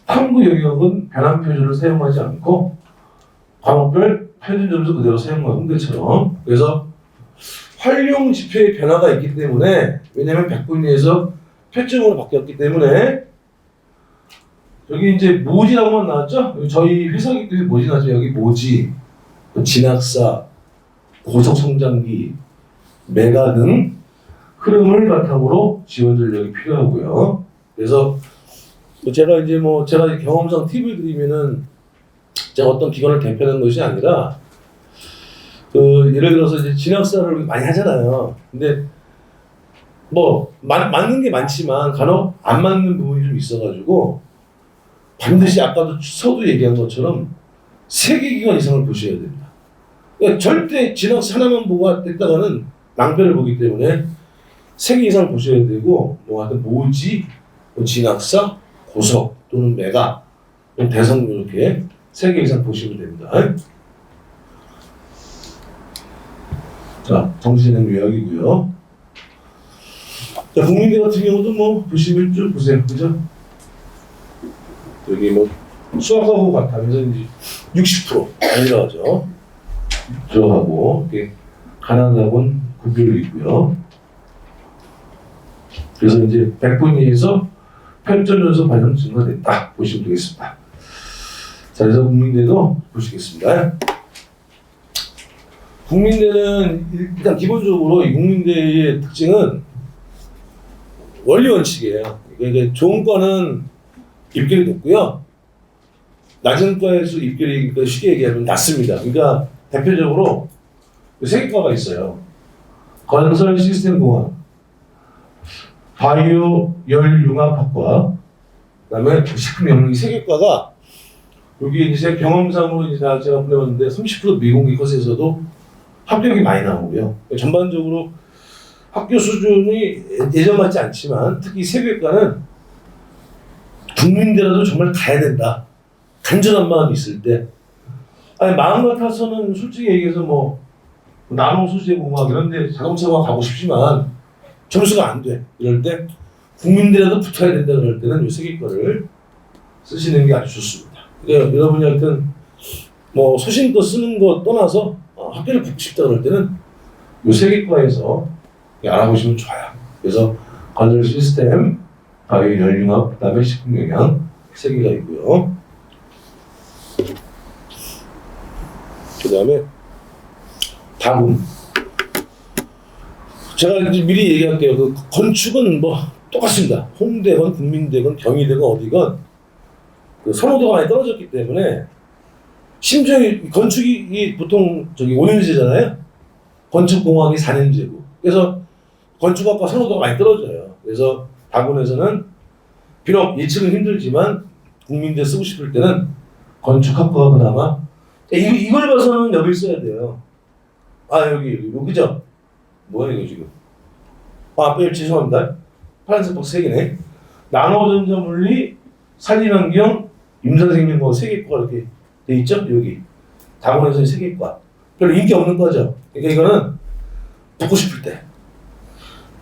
탐구 영역은 변환 표준을 사용하지 않고 과목별 표준점수 그대로 사용하는 홍대처럼. 그래서 활용 지표의 변화가 있기 때문에 왜냐하면 100분위에서 표점으로 바뀌었기 때문에 여기 이제 모지라고만 나왔죠? 저희 회사기 때문에 모지 나왔죠. 여기 모지, 진학사, 고속성장기, 메가 등 흐름을 바탕으로 지원 전력이 필요하고요. 그래서 제가 이제 제가 경험상 팁을 드리면은 제가 어떤 기관을 대표하는 것이 아니라 예를 들어서 이제 진학사를 많이 하잖아요. 근데 맞는 게 많지만 간혹 안 맞는 부분이 좀 있어가지고 반드시 아까도 서두 얘기한 것처럼 3개 기관 이상을 보셔야 됩니다. 그러니까 절대 진학사 하나만 보고 했다가는 낭패를 보기 때문에 3개 이상 보셔야 되고 하여튼 모지, 진학사, 고석 또는 메가, 대성 이렇게 3개 이상 보시면 됩니다. 자, 정신행 요약이고요. 자, 국민대 같은 경우도 보시면 쭉 보세요. 그죠? 여기 수학하고 같아면서 이제 60% 아니라죠. 들어가고 이렇게 가난하고는 구별이 있고요. 그래서 이제 100분위에서 편전연수 발령 증가됐다 보시면 되겠습니다. 자, 그래서 국민대도 보시겠습니다. 국민대는 일단 기본적으로 이 국민대의 특징은 원리 원칙이에요. 이게 좋은 거는 입결이 높고요. 낮은 과에서 입결이 그러니까 쉽게 얘기하면 낮습니다. 그러니까 대표적으로 세 개 과가 있어요. 건설 시스템 공학, 바이오 열융합학과, 그다음에 식품영양 세 개 과가 여기 이제 경험상으로 이제 제가 보내봤는데 30% 미공개 컷에서도 합격이 많이 나오고요. 전반적으로 학교 수준이 예전 같지 않지만 특히 세계과는 국민대라도 정말 가야 된다. 간절한 마음이 있을 때, 아니 마음 같아서는 솔직히 얘기해서 뭐 나노 소재 공학 이런데 자동차공학 가고 싶지만 점수가 안 돼. 이럴 때 국민대라도 붙어야 된다. 그럴 때는 이 세계과를 쓰시는 게 아주 좋습니다. 그러니까 여러분이 하여튼 뭐 소신껏 쓰는 거 떠나서 학교를 붙고 싶다 그럴 때는 이 세계과에서 알아보시면 좋아요. 그래서 건설 시스템, 바이오 열융합, 그다음에 식품영양 세 개가 있고요. 그다음에 다음 제가 이제 미리 얘기할게요. 그 건축은 뭐 똑같습니다. 홍대건 국민대건 경희대건 어디건 그 선호도가 많이 떨어졌기 때문에 심지어 건축이 보통 저기 5년제잖아요. 건축공학이 4년제고. 그래서 건축학과 선호도가 많이 떨어져요. 그래서 다군에서는 비록 예측은 힘들지만 국민대 쓰고 싶을 때는 건축학과가 그나마 이걸 봐서는 여기 써야 돼요. 아 여기 그죠? 뭐야 이거 지금? 죄송합니다. 파란색 박스 3개네. 나노전자물리, 산림환경, 임산생명과학 3개과 이렇게 돼 있죠? 여기 다군에서 3개과 별로 인기 없는 거죠. 그러니까 이거는 붙고 싶을 때,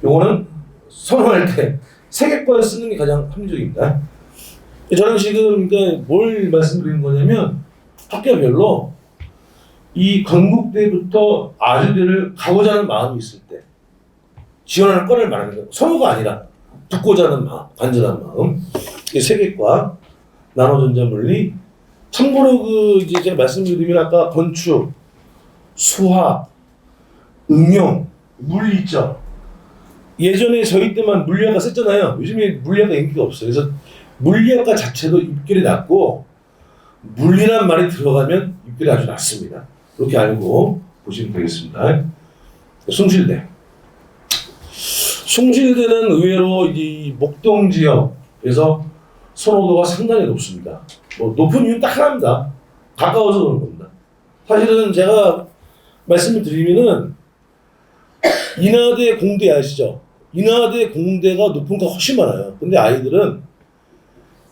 요거는 선호할 때 3개과에 쓰는 게 가장 합리적입니다. 저는 지금 그러니까 뭘 말씀드리는 거냐면 학교별로 이 건국대부터 아주대를 가고자 하는 마음이 있을 때 지원하는 과를 말하는 거예요. 선호가 아니라 붙고자 하는 마음, 간절한 마음. 이 3개과 나노전자물리. 참고로 그 이제 제가 말씀드리면 아까 건축, 수학, 응용, 물리 있죠. 예전에 저희 때만 물리학과 썼잖아요. 요즘에 물리학과 인기가 없어요. 그래서 물리학과 자체도 입결이 낮고 물리란 말이 들어가면 입결이 아주 낮습니다. 그렇게 알고 보시면 되겠습니다. 숭실대. 숭실대는 의외로 이 목동 지역에서 선호도가 상당히 높습니다. 뭐 높은 이유는 딱 하나입니다. 가까워서 그런 겁니다. 사실은 제가 말씀을 드리면은 인하대 공대 아시죠? 인하대 공대가 높은 거 훨씬 많아요. 근데 아이들은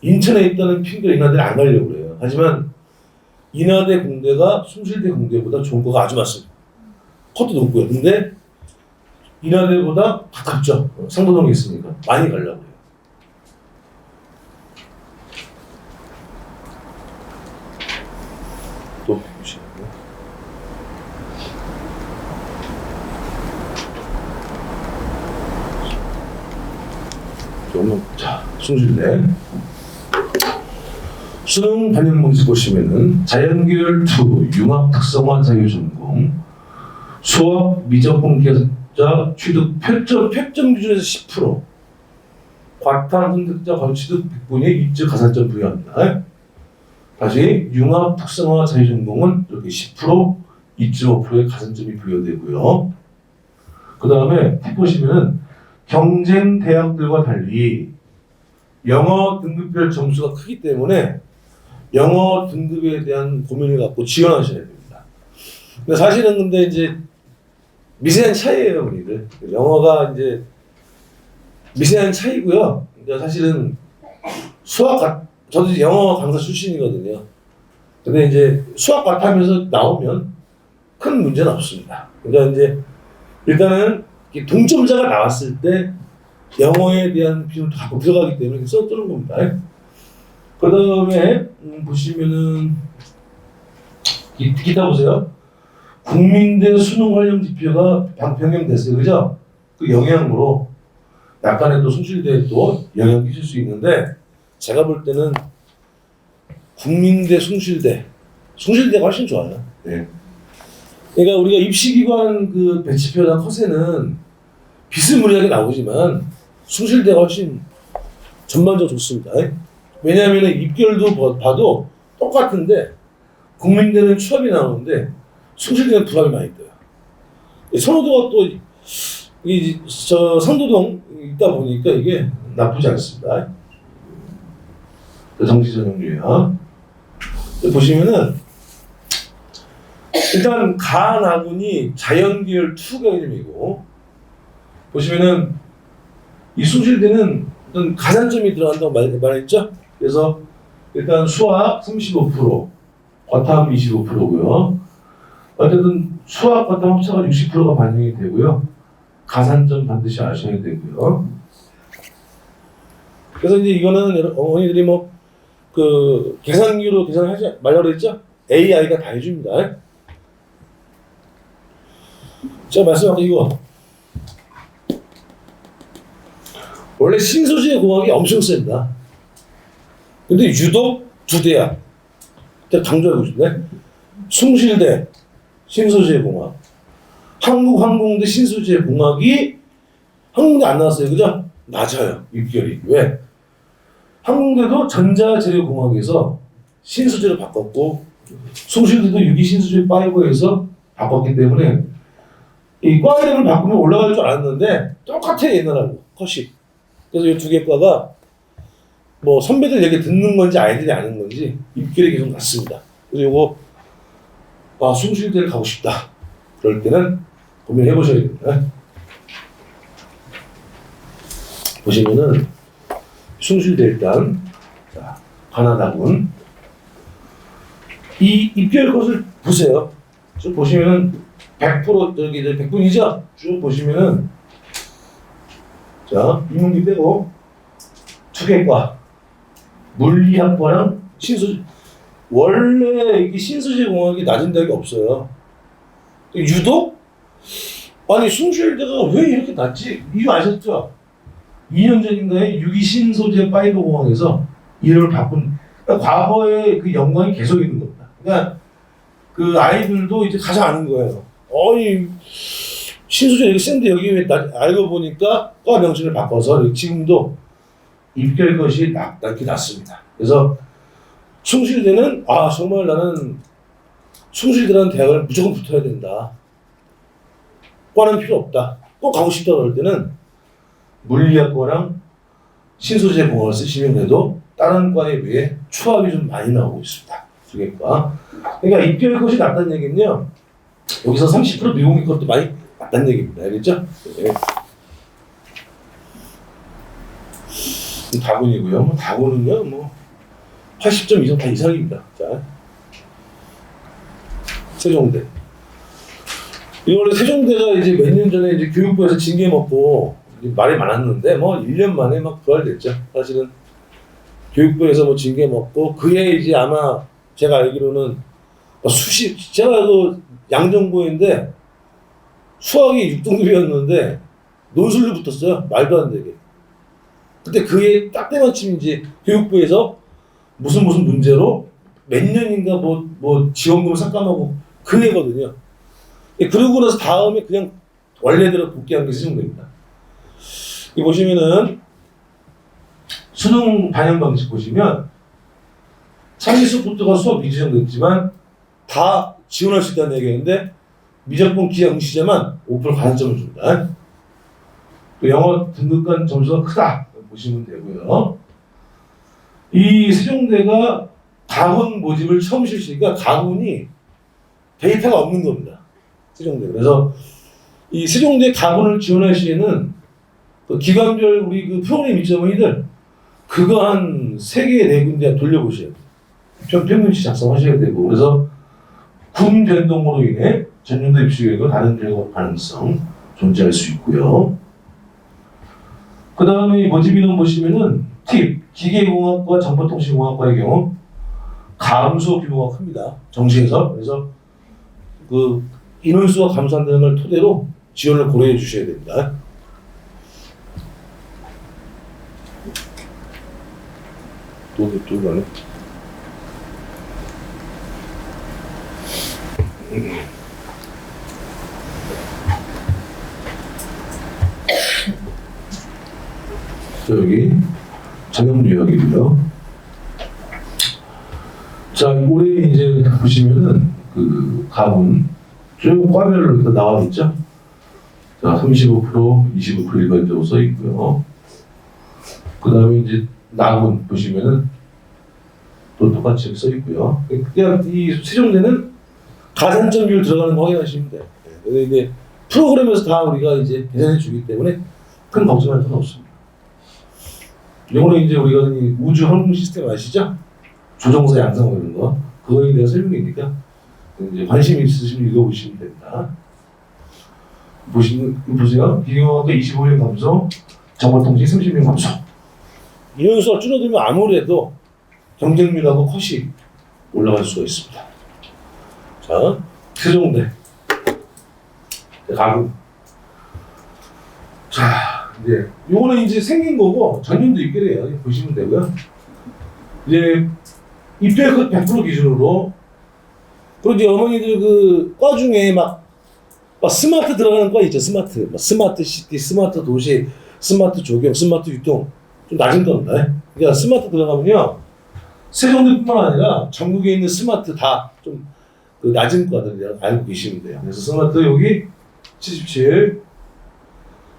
인천에 있다는 핑계로 인하대를 안 가려고 그래요. 하지만 인하대 공대가 숭실대 공대보다 좋은 거가 아주 많습니다. 컷도 높고요. 근데 인하대보다 가깝죠. 상도동에 있으니까 많이 가려고 해요. 또 보시고요. 자, 숭실대. 수능 반영문제 보시면은 자연계열 2, 융합 특성화 자유전공, 수학 미적분 계획자 취득 표점 기준에서 10%, 과탐 선택자 취득 100분의 입지 가산점 부여합니다. 다시 융합 특성화 자유전공은 이렇게 10%, 2.5%의 가산점이 부여되고요. 그 다음에 보시면은 경쟁 대학들과 달리 영어 등급별 점수가 크기 때문에 영어 등급에 대한 고민을 갖고 지원하셔야 됩니다. 근데 사실은 근데 이제 미세한 차이예요, 우리들. 영어가 이제 미세한 차이고요. 그러니까 사실은 저도 영어 강사 출신이거든요. 근데 이제 수학 과탐에서 나오면 큰 문제는 없습니다. 그러니까 이제 일단은 동점자가 나왔을 때 영어에 대한 비중도 갖고 들어가기 때문에 써두는 겁니다. 그 다음에 보시면은 기타 보세요. 국민대 수능 활용 지표가 변경됐어요, 그죠? 그 영향으로 약간의 또 숭실대에 또 영향 끼칠 수 있는데 제가 볼 때는 국민대 숭실대가 훨씬 좋아요. 네. 그러니까 우리가 입시기관 그 배치표나 컷에는 비스무리하게 나오지만 숭실대가 훨씬 전반적으로 좋습니다. 왜냐하면 입결도 봐도 똑같은데 국민대는 추합이 나오는데 숭실대는 불합이 많이 떠요. 선호도가 또 저 상도동 있다 보니까 이게 나쁘지 않습니다. 정시 전형주야. 보시면은 일단 가나군이 자연계열 투 개념이고 보시면은 이 숭실대는 어떤 가산점이 들어간다고 말했죠. 그래서 일단 수학 35%, 과탐 25%고요. 어쨌든 수학, 과탐 합쳐가 60%가 반영이 되고요. 가산점 반드시 아셔야 되고요. 그래서 이제 이거는 어머니들이 뭐 그 계산기로 계산하지 말라고 그랬죠? AI가 다 해줍니다. 제가 말씀드린 이거 원래 신소재 공학이 엄청 셉니다. 근데 유독 두 대야. 제가 강조하고 싶네. 숭실대 신소재 공학, 한국항공대 신소재 공학이 항공대 안 나왔어요, 그죠? 낮아요, 입결이. 왜? 항공대도 전자재료공학에서 신소재로 바꿨고 숭실대도 유기 신소재 5에서 바꿨기 때문에 이 과 이름을 바꾸면 올라갈 줄 알았는데 똑같아 옛날하고 컷이. 그래서 이 두 개 과가 뭐 선배들 얘기 듣는 건지 아이들이 아는 건지 입결이 계속 났습니다. 그래서 요거 숭실대를 가고 싶다 그럴 때는 고민해 보셔야 됩니다. 보시면은 숭실대 일단 자, 가나다군 이 입결 것을 보세요. 쭉 보시면은 100% 저기 100분이죠. 쭉 보시면은 자 인문기 빼고 투개과 물리학과랑 신소재 원래 이게 신소재 공학이 낮은 대학이 없어요. 유독 아니 숭실대가 왜 이렇게 낮지? 이거 아셨죠? 2년 전인가에 유기 신소재 5 공학에서 이름을 바꾼 그러니까 과거의 그 영광이 계속 있는 겁니다. 그러니까 그 아이들도 이제 가서 아는 거예요. 어이 신소재 여기 센데 여기 왜 알고 보니까 과 명칭을 바꿔서 지금도 입결 것이 낮게 낮습니다. 그래서 숭실대는 정말 나는 숭실대라는 대학을 무조건 붙어야 된다. 과는 필요 없다. 꼭 가고 싶다 그럴 때는 물리학과랑 신소재 공학을 쓰시면 돼도 다른 과에 비해 추합이 좀 많이 나오고 있습니다. 두 개과. 그러니까 입결 것이 낮다는 얘기는요. 여기서 30% 미공개 것도 많이 낮다는 얘기입니다. 알겠죠? 네. 다군이고요. 다군은요, 80점 이상 다 이상입니다. 자, 세종대. 이 원래 세종대가 이제 몇 년 전에 이제 교육부에서 징계 먹고 말이 많았는데 1년 만에 막 부활됐죠. 사실은 교육부에서 징계 먹고 그해 이제 아마 제가 알기로는 제가 그 양정고인데 수학이 6등급이었는데 논술로 붙었어요. 말도 안 되게. 그때 그해 딱 때마침 이제 교육부에서 무슨 문제로 몇 년인가 지원금을 삭감하고 그 해거든요. 그러고 나서 다음에 그냥 원래대로 복귀한 게 세종대입니다. 이 보시면은 수능 반영 방식 보시면 상위수부터가 수업 미지정됐지만 다 지원할 수 있다는 얘기였는데 미적분 기하 응시자만 5% 가산점을 줍니다. 또 영어 등급간 점수가 크다 보시면 되고요. 이 세종대가 가훈 모집을 처음 실시니까 가훈이 데이터가 없는 겁니다. 세종대. 그래서 이 세종대 가훈을 지원할 시에는 그 기관별 우리 그 프로그램 입점의들 그거 한 3개, 4군데 돌려보셔야 돼요. 평균치 작성하셔야 되고 그래서 군 변동으로 인해 전년도 입시 계획과 다른 결과 가능성 존재할 수 있고요. 그 다음에 모집 인원 보시면은 팁 기계공학과 정보통신공학과의 경우 감소 규모가 큽니다. 정시에서. 그래서 그 인원수가 감소한다는 걸 토대로 지원을 고려해 주셔야 됩니다. 또 가네. 여기 전형유학이고요. 자, 자, 올해 이제 보시면은 그 가문 쭉 과별로 이렇게 나와 있죠. 자, 35%, 25% 일반적으로 써 있고요. 그 다음에 이제 나군 보시면은 또 똑같이 이렇게 써 있고요. 그냥 이 세종대는 가산점 비율 들어가는 거 확인하시면 돼요. 근데 이제 프로그램에서 다 우리가 이제 계산해 주기 때문에 큰 걱정할 필요는 없습니다. 이거는 이제 우리가 이 우주 항공 시스템 아시죠? 조종사 양상호 이런 거 그거에 대한 설명이니까 이제 관심 있으시면 읽어보시면 됩니다. 보세요. 비경학과 25년 감소, 정보통신 30년 감소. 이런 수가 줄어들면 아무래도 경쟁률하고 컷이 올라갈 수가 있습니다. 자, 세종대 가구. 자, 이제 요거는 이제 생긴 거고 전년도 입결이에요. 보시면 되고요. 이제 입결 100% 기준으로 그리고 이제 어머니들 그 과 중에 막 스마트 들어가는 과 있죠. 스마트, 스마트 시티, 스마트 도시, 스마트 조경, 스마트 유통 좀 낮은 겁니다. 그러니까 스마트 들어가면요 세종대뿐만 아니라 전국에 있는 스마트 다 좀 그 낮은 과들이라고 알고 계시면 돼요. 그래서 스마트 여기 77,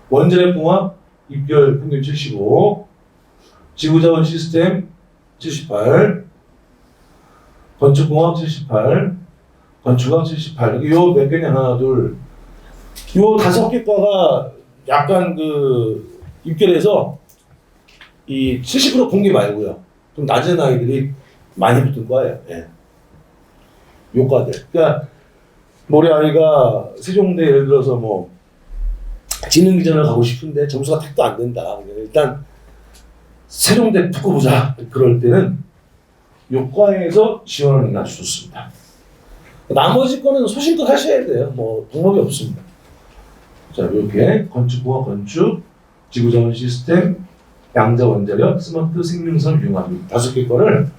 원자력공학 입결 평균 75, 지구자원 시스템 78, 건축공학 78, 건축학 78. 요 몇 개냐 하나 둘. 요 5개 과가 약간 그 입결해서 이 70% 공개 말고요. 좀 낮은 아이들이 많이 붙은 과예요. 예. 요 과들. 그러니까 우리 아이가 세종대 예를 들어서 뭐 지능기전을 가고 싶은데 점수가 택도 안 된다. 일단 세종대 붙고 보자. 그럴 때는 요 과에서 지원하는 게 아주 좋습니다. 나머지 거는 소신껏 하셔야 돼요. 뭐 방법이 없습니다. 자, 이렇게 건축공학, 건축, 지구자원 시스템, 양자 원자력, 스마트 생명선 융합 5개 거를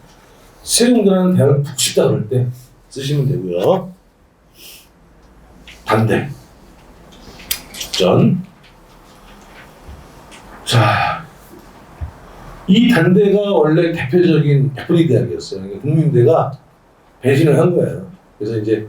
세종대라는 대학을 붙고 싶다 그럴 때 쓰시면 되고요. 단대 전. 자, 이 단대가 원래 대표적인 백분위 대학이었어요. 그러니까 국민대가 배신을 한 거예요. 그래서 이제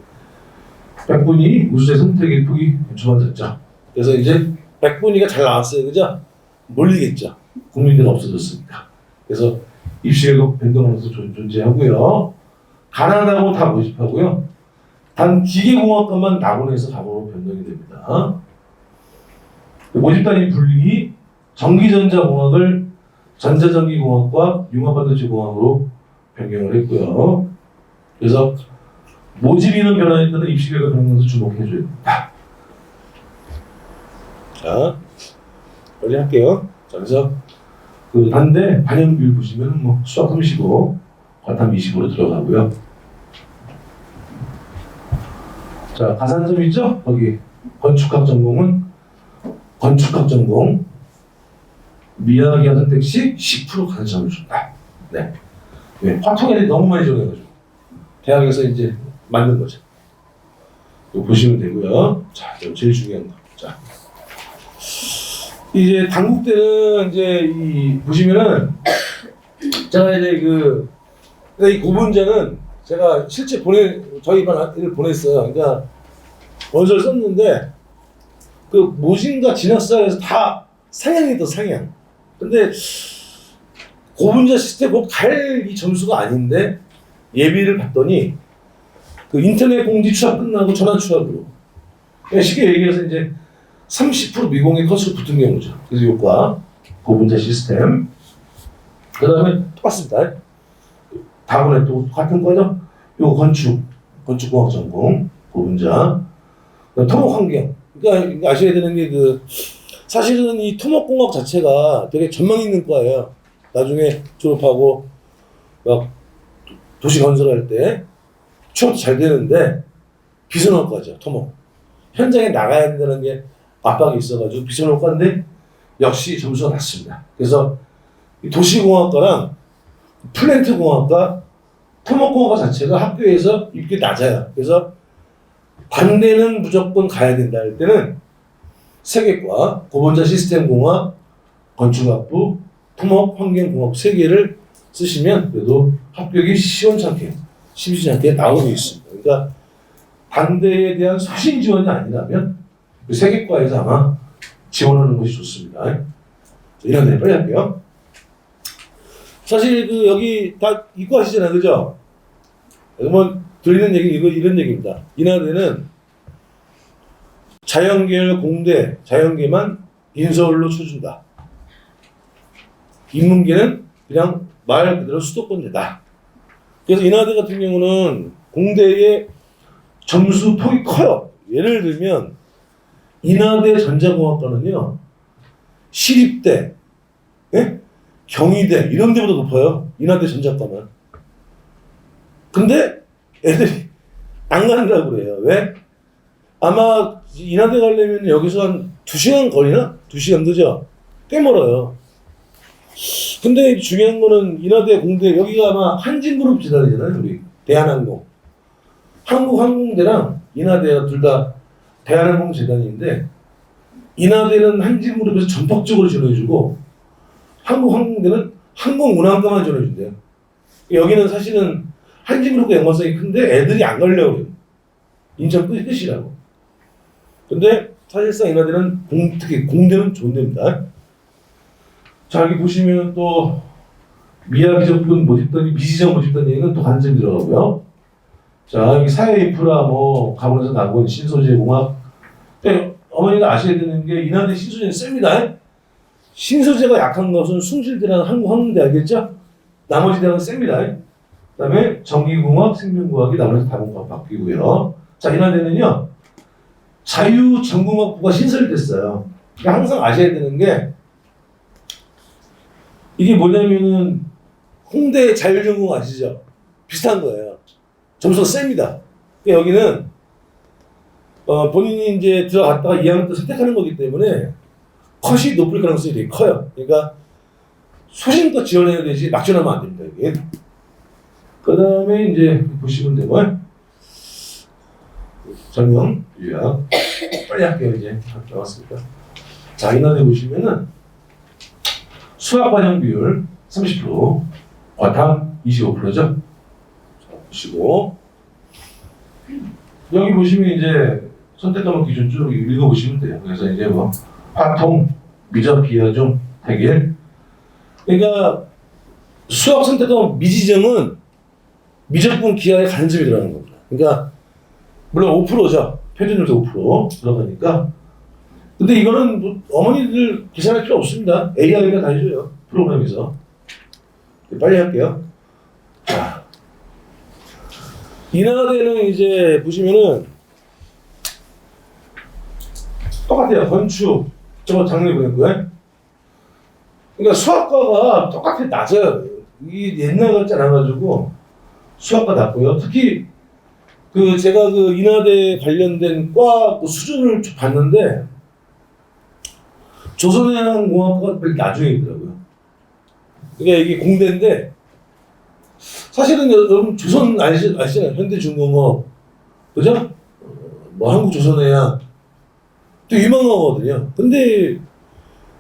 백분위 우수재 선택의 폭이 좁아졌죠. 그래서 이제 백분위가 잘 나왔어요, 그죠? 몰리겠죠. 국민대가 없어졌으니까. 그래서 입시계급 변동하면서 존재하고요. 가난하고 다 모집하고요. 단 기계공학과만 낙원에서 가공으로 변동이 됩니다. 모집단위 분리기 전기전자공학을 전자전기공학과 융합반도체공학으로 변경을 했고요. 그래서 모집 인원 변화에 따른 입시계급 변경에서 주목해줘야 됩니다. 자, 빨리 할게요. 자, 그래서 그 반대 반영 비율 보시면 뭐 수학 35, 과탐 20으로 들어가고요. 자, 가산점 있죠? 거기 건축학 전공은 건축학 전공 미학이하 선택 시 10% 가산점을 준다. 네. 왜? 화통에 너무 많이 적어가지고 대학에서 이제 만든 거죠. 이거 보시면 되고요. 자, 제일 중요한 거. 자, 이제 단국대는 이제 이 보시면은 제가 이제 이 고분자는 제가 실제 저희 반 애들 보냈어요. 그러니까 원서를 썼는데 그 모진과 진학사에서 다 상향이 더 상향. 근데 고분자 시스템 꼭 갈 이 점수가 아닌데 예비를 봤더니 그 인터넷 공지 추합 끝나고 전환 추합으로 그러니까 쉽게 얘기해서 이제 30% 미공의 컷으로 붙은 경우죠. 그래서 요과 고분자 시스템. 그 다음에 똑같습니다. 다음에 또 같은 거죠. 요 건축공학 전공 고분자. 토목환경. 그러니까 아셔야 되는 게 사실은 이 토목공학 자체가 되게 전망 있는 과예요. 나중에 졸업하고 막 도시 건설할 때 취업도 잘 되는데 비선호과죠. 토목. 현장에 나가야 된다는 게 압박이 있어가지고 비선호과인데 역시 점수가 낮습니다. 그래서 도시공학과랑 플랜트공학과 토목공학과 자체가 학교에서 입기 낮아요. 그래서 반대는 무조건 가야 된다 할 때는 세 개과 고분자 시스템공학, 건축학부, 토목, 환경공학 3개를 쓰시면 그래도 합격이 시원찮게 심심찮게 나오고 있습니다. 그러니까 반대에 대한 소신 지원이 아니라면 세계과에서 아마 지원하는 것이 좋습니다. 이런 데 빨리 할게요. 사실 그 여기 다 이과시잖아요, 그죠? 그러면 들리는 얘기 이런 얘기입니다. 인하대는 자연계열 공대, 자연계만 인서울로 쳐준다. 인문계는 그냥 말 그대로 수도권대다. 그래서 인하대 같은 경우는 공대의 점수 폭이 커요. 예를 들면 인하대 전자공학과는요, 시립대, 예? 경희대 이런 데보다 높아요. 인하대 전자과는. 근데 애들이 안 간다고 그래요. 왜? 아마 인하대 가려면 여기서 한 2시간 거리나? 2시간 그죠? 꽤 멀어요. 근데 중요한 거는 인하대 공대 여기가 아마 한진그룹 재단이잖아요. 우리 대한항공. 한국항공대랑 인하대가 둘 다 대한항공 재단인데 인하대는 한진그룹에서 전폭적으로 지원해주고 한국항공대는 항공운항과만 지원해준대요. 여기는 사실은 한진그룹과 연관성이 큰데 애들이 안 가려고 해요. 인천 끝이라고. 근데 사실상 인하대는 특히 공대는 좋은 데입니다. 자, 여기 보시면 또 미야기적분 모집단이 미지정 모집단 얘기는 또 관점이 들어가고요. 자, 여기 사회 인프라 뭐 가문에서 나온 신소재 공학. 어머니가 아셔야 되는 게 인하대 신소재는 셉니다. 신소재가 약한 것은 숭실대랑 한국항공대 알겠죠? 나머지 대학은 셉니다. 그다음에 전기공학, 생명공학이 나머지 다 바뀌고요. 자, 인하대는요 자유전공학부가 신설이 됐어요. 그러니까 항상 아셔야 되는 게 이게 뭐냐면은 홍대 자율전공 아시죠? 비슷한 거예요. 점수가 셉니다. 그러니까 여기는 본인이 이제 들어갔다가 2학년 때 선택하는 거기 때문에 컷이 높을 가능성이 되게 커요. 그러니까 소신껏 지원해야 되지 막 지원하면 안 됩니다. 이게. 그 다음에 이제 보시면 되고요. 설명, 요약 빨리 할게요. 이제 나왔으니까. 자, 인하대 보시면은 수학 반영 비율 30%, 과탐 25%죠. 자, 보시고 여기 보시면 이제 선택 과목 기준 쭉 읽어보시면 돼요. 그래서 이제 뭐 화통, 미적, 기하중, 대길. 그러니까 수학 선택 과목 미지정은 미적분 기하에 간접이 들어가는 겁니다. 그러니까 물론 5%죠. 표준 점수 5% 들어가니까. 근데 이거는 뭐 어머니들 계산할 필요 없습니다. AI가 다 해줘요. 프로그램에서. 빨리 할게요. 자, 인하대는 이제 보시면은 똑같아요. 건축 저거 작년에 보냈고요. 그러니까 수학과가 똑같아 낮아요. 이게 옛날 같지 않아가지고 수학과 낮고요. 특히 그 제가 그 인하대 관련된 과 수준을 좀 봤는데 조선해양공학과가 되게 나중에 있더라고요. 그러니까 이게 공대인데 사실은 여러분 조선 아시잖아요. 현대중공업 그죠? 뭐 한국조선해양 또 유망하거든요. 근데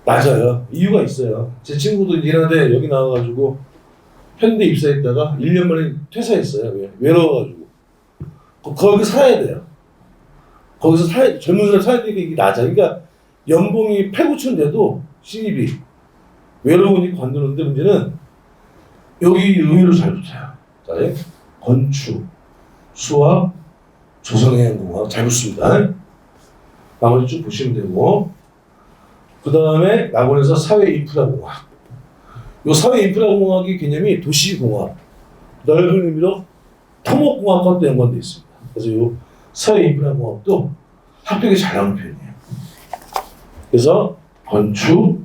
맞아요. 이유가 있어요. 제 친구도 인하대 여기 나와가지고 현대 입사했다가 1년 만에 퇴사했어요. 왜? 외로워가지고. 거기 살아야 돼요. 거기서 젊은 사람 살아야 되니까 이게 낮아. 그러니까 연봉이 8,9천 돼도 신입이 외로우니까 관두는데 문제는 여기 의외로 잘 붙어요. 자, 건축, 수학, 조선해양공학 잘 붙습니다. 나머지 쭉 보시면 되고 그 다음에 낙원에서 사회인프라공학. 이 사회인프라공학의 개념이 도시공학, 넓은 의미로 토목공학과도 연관되어 있습니다. 그래서 이 사회인프라공학도 합격이 잘 나오는 편이에요. 그래서 건축,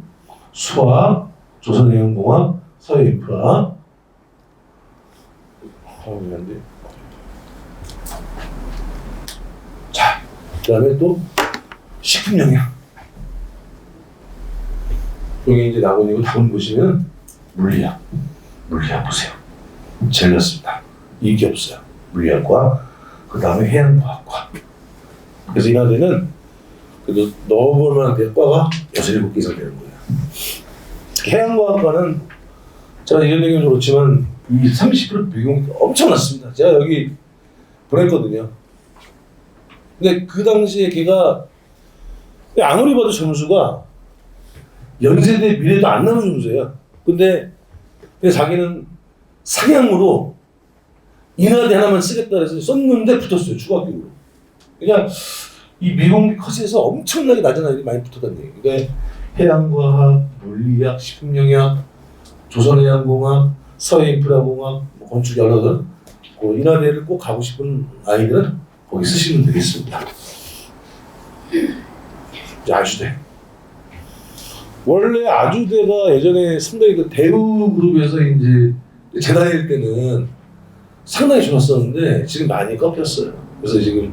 수학, 조선해양공학, 사회인프라. 자, 그 다음에 또 식품영양. 여기 이제 낙원이고 답은 보시면 물리학 보세요. 제일 낮습니다. 이게 없어요. 물리학과 그 다음에 해양과학과. 그래서 인하대는 그래도 넣어볼 만한 과가 6, 7개 이상 되는 거예요. 해양과학과는 제가 이런 얘기는 그렇지만 이 30% 비용이 엄청났습니다. 제가 여기 보냈거든요. 근데 그 당시에 걔가 아무리 봐도 점수가 연세대 미래도 안 나오는 점수예요. 근데 자기는 상향으로 인하대 하나만 쓰겠다 해서 썼는데 붙었어요. 추가 교육으로. 그러니까 이 미공비 컷에서 엄청나게 낮은 아이들이 많이 붙었다는 얘기예요. 그러니까 해양과학, 물리학, 식품영양, 조선해양공학, 서해인프라공학, 건축 여러 등 인하대를 꼭 가고 싶은 아이들은 거기 쓰시면 되겠습니다. 아주대. 원래 아주대가 예전에 상당히 그 대우그룹에서 이제 재단일 때는 상당히 좋았었는데 지금 많이 꺾였어요. 그래서 지금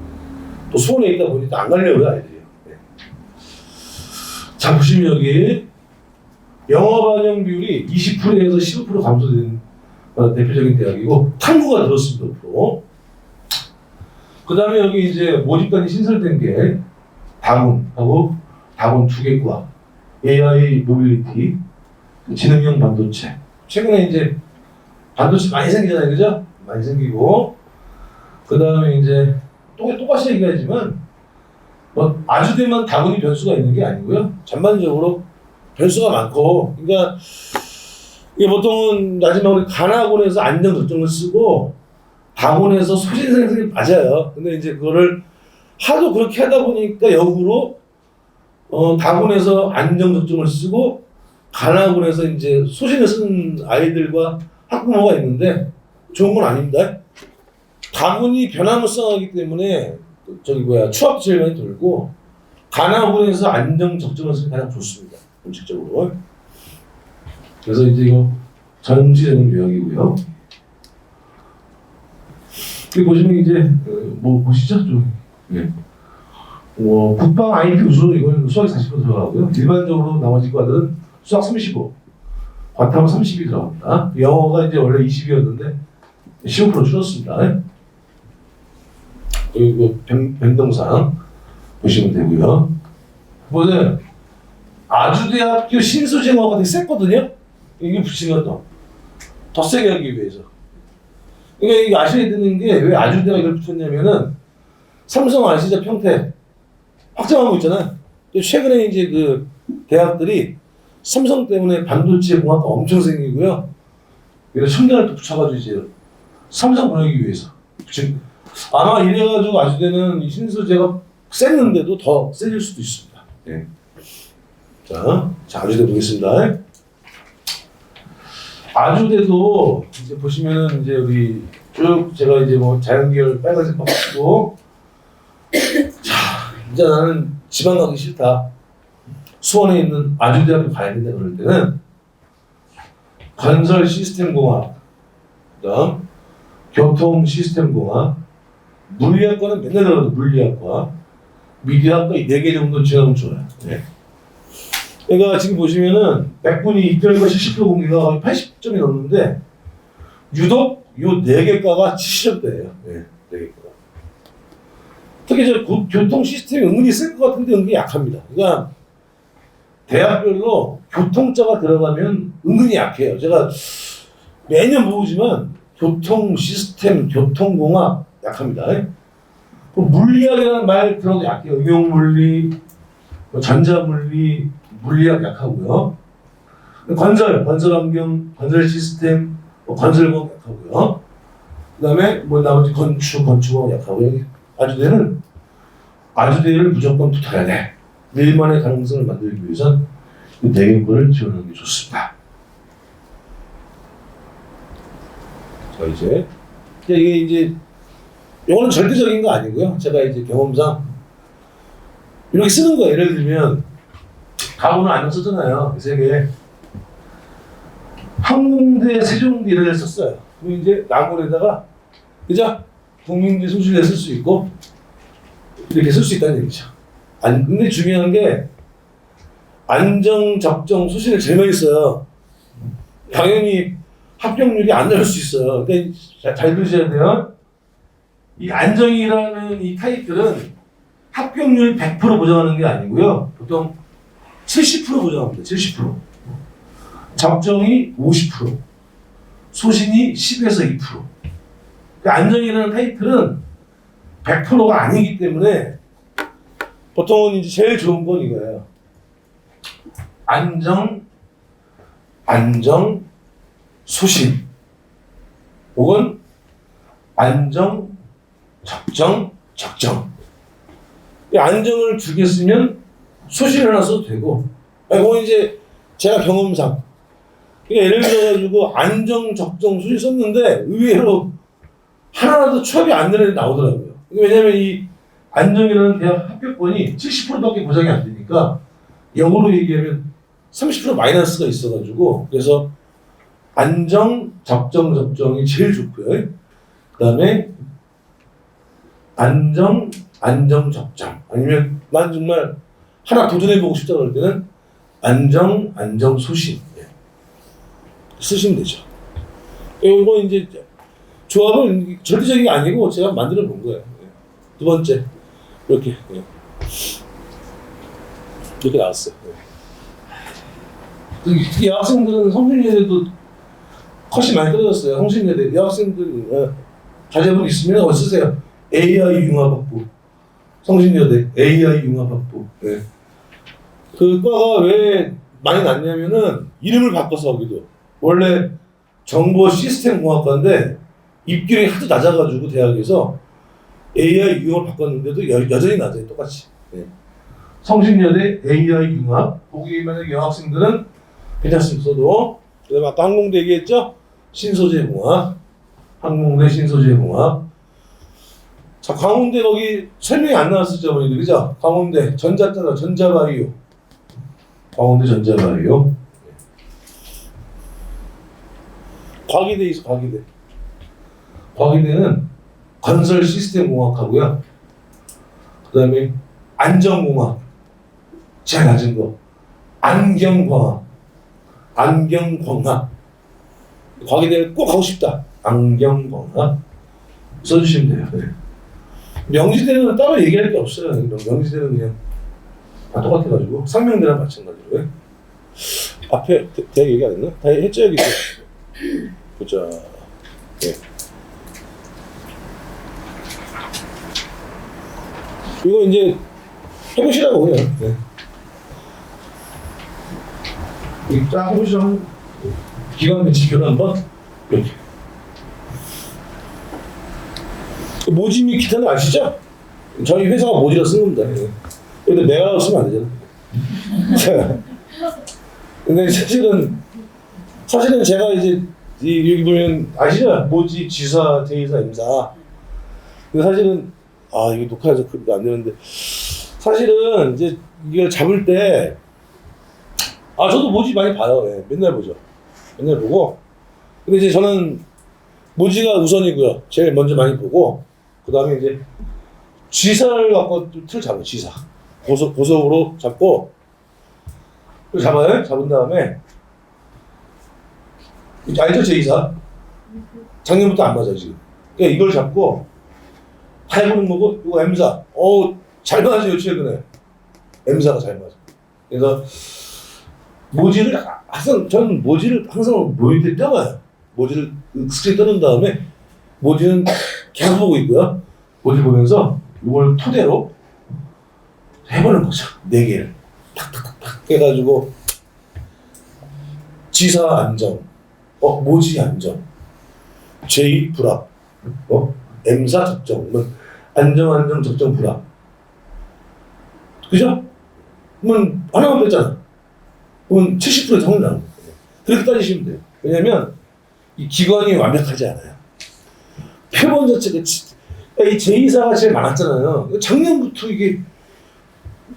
또 수원에 있다 보니까 안 가려고요, 아이들이. 네. 자, 보시면 여기 영어 반영 비율이 20%에서 15% 감소된 대표적인 대학이고 탐구가 늘었습니다. 그 다음에 여기 이제 모집단이 신설된 게 다군하고 다군 투개과 AI 모빌리티, 지능형 반도체. 최근에 이제 반도체 많이 생기잖아요, 그죠? 많이 생기고 그 다음에 이제 똑같이 얘기하지만 뭐 아주대만 다군이 변수가 있는 게 아니고요. 전반적으로 변수가 많고, 그러니까 이게 보통은 마지막으로 간학원에서 안정 결정을 쓰고 다군에서 소신 생성이 맞아요. 근데 이제 그거를 하도 그렇게 하다 보니까 역으로 다군에서 안정 결정을 쓰고 간학원에서 이제 소신을 쓰는 아이들과 학부모가 있는데 좋은 건 아닙니다. 다군이 변화무쌍하기 때문에 추합도 제일 많이 돌고 간학원에서 안정 적정을 쓰는 게 가장 좋습니다. 공식적으로. 그래서 이제 이거 전지되는 요약이고요. 여기 보시면 이제 뭐 보시죠? 좀. 네. 국방 IP 우수 이건 수학이 40% 들어가고요. 일반적으로 나머지 과들은 수학 35, 과탐은 30이 들어갑니다. 영어가 이제 원래 20이었는데 15% 줄었습니다. 그리고 변동상 보시면 되고요. 보세요. 아주대학교 신소재공학과 되게 셌거든요. 이게 붙이면 더 세게 하기 위해서. 그러니까 이게 아셔야 되는 게 왜 아주대가 이걸 붙였냐면은 삼성, 아시자, 평택 확장하고 있잖아요. 최근에 이제 그 대학들이 삼성 때문에 반도체 공학과 엄청 생기고요. 그래서 첨단을 또 붙여가지고 이제 삼성 보내기 위해서. 지금 아마 이래가지고 아주대는 이 신소재가 셌는데도 더 세질 수도 있습니다. 네. 자, 아주대 보겠습니다. 아주대도 이제 보시면은 이제 우리 쭉 제가 이제 뭐 자연계열 빨간색 바꾸고 자, 이제 나는 지방 가기 싫다. 수원에 있는 아주대학교 가야 된다 그럴 때는 건설 시스템공학, 그다음 교통 시스템공학, 물리학과는 맨날 들어도 물리학과, 미디어학과 이 4개 정도 지나면 좋아요. 네. 그러니까 지금 보시면은 100분이 입결과 70% 공개가 80점이 넘는데 유독 요 4개과가 70점대예요. 네, 4개과가. 특히 저 교통 시스템이 은근히 쓸 것 같은데 은근히 약합니다. 그러니까 대학별로 교통자가 들어가면 은근히 약해요. 제가 매년 모으지만 교통 시스템, 교통공학 약합니다. 물리학이라는 말 들어도 약해요. 응용물리, 전자물리, 물리학 약하고요. 건설환경, 건설 시스템, 건설공학 약하고요. 그 다음에 뭐 나머지 건축공학 약하고요. 아주대를 무조건 붙어야 돼. 내일만의 가능성을 만들기 위해선 이 4개과를 지원하는 게 좋습니다. 자, 이게 이제 이거는 절대적인 거 아니고요. 제가 이제 경험상 이렇게 쓰는 거예요. 예를 들면 가구는 안녕 썼잖아요. 그 3개. 항공대, 세종대 이런 데 썼어요. 그럼 이제 남원에다가 그죠? 국민대 소실에 쓸 수 있고 이렇게 쓸 수 있다는 얘기죠. 근데 중요한 게 안정, 적정, 소실을 제일 많이 써요. 당연히 합격률이 안 나올 수 있어요. 그러니까 잘 들으셔야 돼요. 이 안정이라는 이 타입들은 합격률 100% 보장하는 게 아니고요. 보통 70% 보장합니다. 70%. 적정이 50%. 소신이 10에서 2%. 그 안정이라는 타이틀은 100%가 아니기 때문에 보통은 이제 제일 좋은 건 이거예요. 안정, 소신. 혹은 안정, 적정. 이 안정을 주겠으면 소신을 하나 써도 되고, 그건 이제 제가 경험상. 그러니까 예를 들어가지고 안정, 적정, 소신 썼는데 의외로 하나라도 취업이 안 되는 애 나오더라고요. 왜냐면 이 안정이라는 대학 합격권이 70%밖에 보장이 안 되니까 역으로 얘기하면 30% 마이너스가 있어가지고 그래서 안정, 적정이 제일 좋고요. 그 다음에 안정, 적정. 아니면 난 정말 하나 도전해보고 싶다 그럴 때는 안정, 소신. 쓰시면 되죠. 이건 이제 조합은 절대적인 게 아니고 제가 만들어 본 거예요. 두 번째. 이렇게 나왔어요. 특히 여학생들은 성신여대도 컷이 많이 떨어졌어요. 성신여대 여학생들 자제분 있으면 어디 쓰세요? AI 융합학부. 성신여대 AI 융합학부. 네. 그 과가 왜 많이 났냐면은 이름을 바꿔서 하기도. 원래 정보 시스템 공학과인데 입결이 하도 낮아가지고 대학에서 AI 융합을 바꿨는데도 여전히 낮아요. 똑같이. 네. 성신여대 AI 융합. 거기 만약에 여학생들은 괜찮습니다. 써도. 그 다음에 아까 항공대 얘기했죠? 신소재공학. 항공대 신소재공학. 자, 광운대 거기 설명이 안 나왔을 저번에 그죠? 광운대 전자바이오. 광운대 전자바이오. 과기대 있어, 과기대. 과기대는 건설 시스템 공학하고요. 그 다음에 안전공학. 제일 낮은 거. 안경광학. 과기대를 꼭 하고 싶다. 안경광학. 써주시면 돼요. 네. 명지대는 따로 얘기할 게 없어요. 명지대는 그냥 다 똑같아가지고. 상명대랑 마찬가지로. 앞에 대학 얘기 안 했나? 다 했죠, 여기. 보자. 네. 이거 이제 해보시라고 그냥. 네. 이 쫙 해보시라고. 기관 배치표를 한번 이렇게. 모짐이 기타는 아시죠? 저희 회사가 모지라 쓴 겁니다. 네. 근데 내가 쓰면 안 되잖아. 근데 사실은 제가 이제 여기 보면 아시죠? 모지, 지사, 대이사, 임사. 근데 사실은 이거 녹화해서 안 되는데 사실은 이제 이걸 잡을 때 저도 모지 많이 봐요. 네. 맨날 보죠. 맨날 보고. 근데 이제 저는 모지가 우선이고요. 제일 먼저 많이 보고 그 다음에 이제 지사를 갖고 틀 잡아요. 지사. 고속으로 잡고 잡아요. 잡은 다음에 알죠? 제2사. 작년부터 안 맞아요, 지금. 그러니까 이걸 잡고 다 해보는 거고, 이거 M사. 잘 맞아요, 최근에. M사가 잘 맞아. 그래서 모지를 저는 모지를 항상 모일 때 떠봐요. 모지를 스크린 떠는 다음에 모지는 계속 보고 있고요. 모지 보면서 이걸 토대로 해보는 거죠. 4개를. 탁탁탁탁 해가지고 지사 안정. 모지 안정, 제2 불합, M사 적정, 안정, 적정, 불합. 그죠? 그러면 하나만 뺐잖아. 그럼 70% 성능 나는 거예요. 그렇게 따지시면 돼요. 왜냐면 이 기관이 완벽하지 않아요. 표본 자체가 이 제2사가 제일 많았잖아요. 작년부터 이게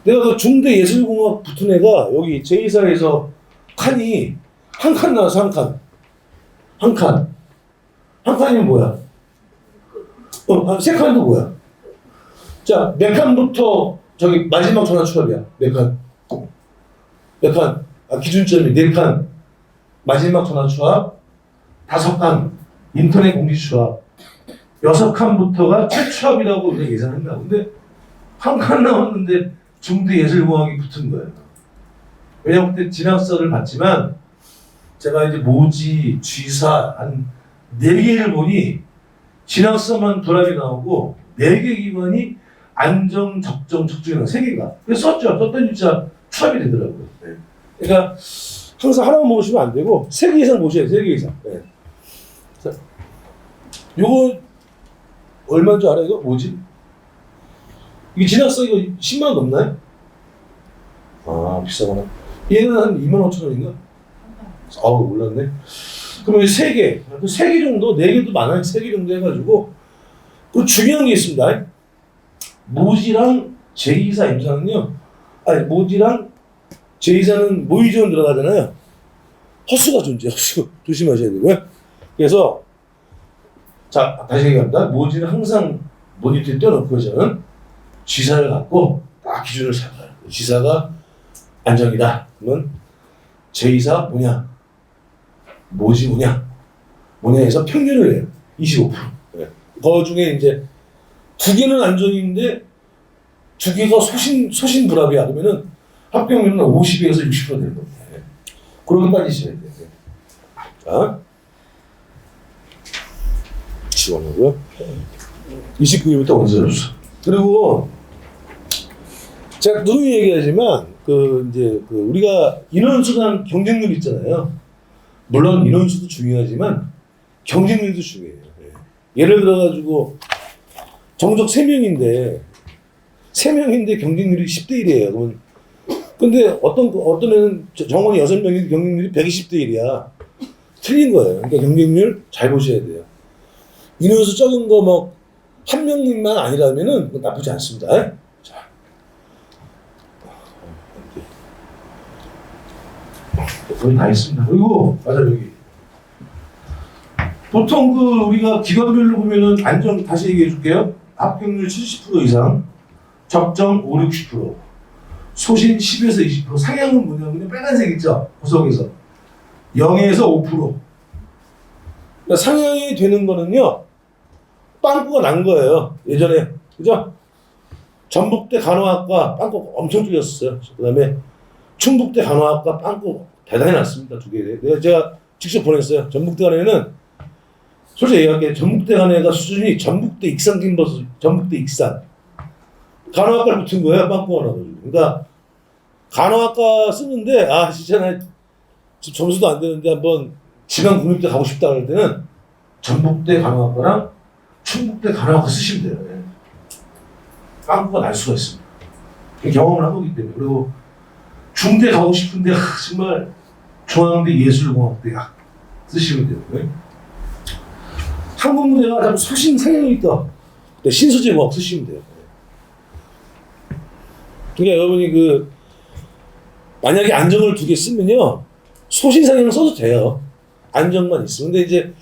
내가 그 중대 예술공학 붙은 애가 여기 제2사에서 칸이 한 칸 나와서 한 칸이면 뭐야? 세 칸도 뭐야? 자, 몇 칸부터 저기 마지막 전화 추합이야. 몇 칸? 기준점이 4칸. 마지막 전화 추합. 5칸. 인터넷 공지 추합. 6칸부터가 최추합이라고 예상한다. 근데 한 칸 나왔는데 중대 예술공학이 붙은 거예요. 왜냐면 그때 진학서를 봤지만 제가 이제 모지, 쥐사 한 4개를 보니 진학서만 도랍이 나오고 4개 기관이 안정, 적정, 적정이라는 3개가. 그래서 썼죠. 썼더니 진짜 추합이 되더라고요. 네. 그러니까 항상 하나만 보시면 안 되고 3개 이상 보셔야 돼요. 3개 이상. 네. 자, 요거 얼마인 줄 알아요? 이거 뭐지? 이게 진학서 이거 10만 원 넘나요? 아, 비싸구나. 얘는 한 2만 5천 원인가? 아우, 몰랐네. 그러면 3개, 3개 정도, 4개도 많아요. 3개 정도 해가지고. 그 중요한 게 있습니다. 모지랑 제2사 임상은요, 아니, 모지랑 제2사는 모의지원 들어가잖아요. 허수가 존재해요. 허수. 조심하셔야 되고요. 그래서, 자, 다시 얘기합니다. 모지는 항상 모니터에 떼어놓고 저는 지사를 갖고 딱 기준을 잡아요. 지사가 안정이다. 그러면 제2사 뭐냐? 모지 뭐냐 해서 평균을 해요. 25%. 네. 그 중에 이제 2개는 안정인데 2개가 소신불합이야. 그러면은 합격률은 50에서 60% 되는 겁니다. 네. 그렇게 따지셔야 돼요. 자, 지원하고요. 29일부터 원서줬어. 그리고 제가 누누이 얘기하지만 우리가 인원수당 경쟁률 있잖아요. 물론 인원수도 중요하지만 경쟁률도 중요해요. 네. 예를 들어가지고 정적 3명인데 경쟁률이 10대 1이에요. 그러면 근데 어떤 애는 정원이 6명인데 경쟁률이 120대 1이야. 틀린 거예요. 그러니까 경쟁률 잘 보셔야 돼요. 인원수 적은 거 뭐 한 명만 아니라면은 나쁘지 않습니다. 자. 거의 다 했습니다. 그리고 맞아 여기 보통 우리가 기관별로 보면은 안정 다시 얘기해 줄게요. 합격률 70% 이상, 적정 5, 60%, 소신 10에서 20%, 상향은 뭐냐면 빨간색 있죠 구석에서 0에서 5%. 그러니까 상향이 되는 거는요 빵꾸가 난 거예요 예전에 그죠? 전북대 간호학과 빵꾸 엄청 뚫렸었어요. 그다음에 충북대 간호학과 빵꾸 대단히 났습니다. 2개. 제가 직접 보냈어요. 전북대 간에는 솔직히 얘기할게요. 전북대 간에가 수준이 전북대 익산 김버스, 전북대 익산 간호학과를 붙은 거예요. 빵꾸가 나가지고. 그러니까 간호학과 쓰는데 진짜 나 점수도 안 되는데 한번 지방 국립대 가고 싶다 그럴 때는 전북대 간호학과랑 충북대 간호학과 쓰시면 돼요. 네. 빵꾸가 날 수가 있습니다. 경험을 한 거기 때문에. 그리고 중대 가고 싶은데 정말 중앙대 예술공학대학 쓰시면 돼요. 네? 한국무대가 참 소신 상향이 있다. 신소재공학 쓰시면 돼요. 그러니까 여러분이 만약에 안정을 2개 쓰면요 소신 상향을 써도 돼요. 안정만 있으면. 근데 이제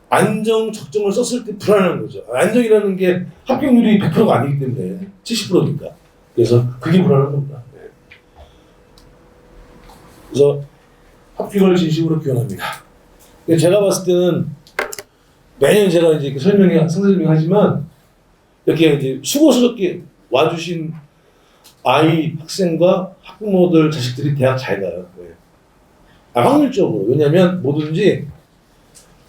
안정, 적정을 썼을 때 불안한 거죠. 안정이라는 게 합격률이 100%가 아니기 때문에 70%니까. 그래서 그게 불안한 겁니다. 네. 그래서 합격을 진심으로 기원합니다. 제가 봤을 때는 매년 제가 이제 상설명하지만 이렇게 이제 수고스럽게 와주신 아이, 학생과 학부모들 자식들이 대학 잘 가요. 네. 확률적으로. 왜냐하면 뭐든지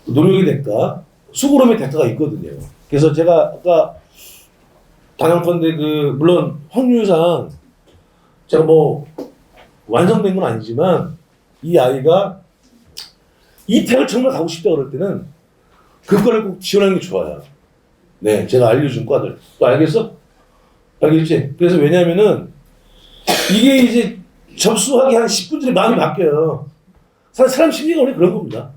노력의 대가, 수고로움의 대가가 있거든요. 그래서 제가 아까 단언컨대 물론 확률상 제가 뭐 완성된 건 아니지만 이 아이가 이 대학을 정말 가고 싶다 그럴 때는 그거를 꼭 지원하는 게 좋아요. 네, 제가 알려준 과들. 또 알겠어? 알겠지? 그래서 왜냐면은 이게 이제 접수하기 한 10분 전에 마음이 바뀌어요. 사람 심리가 원래 그런 겁니다.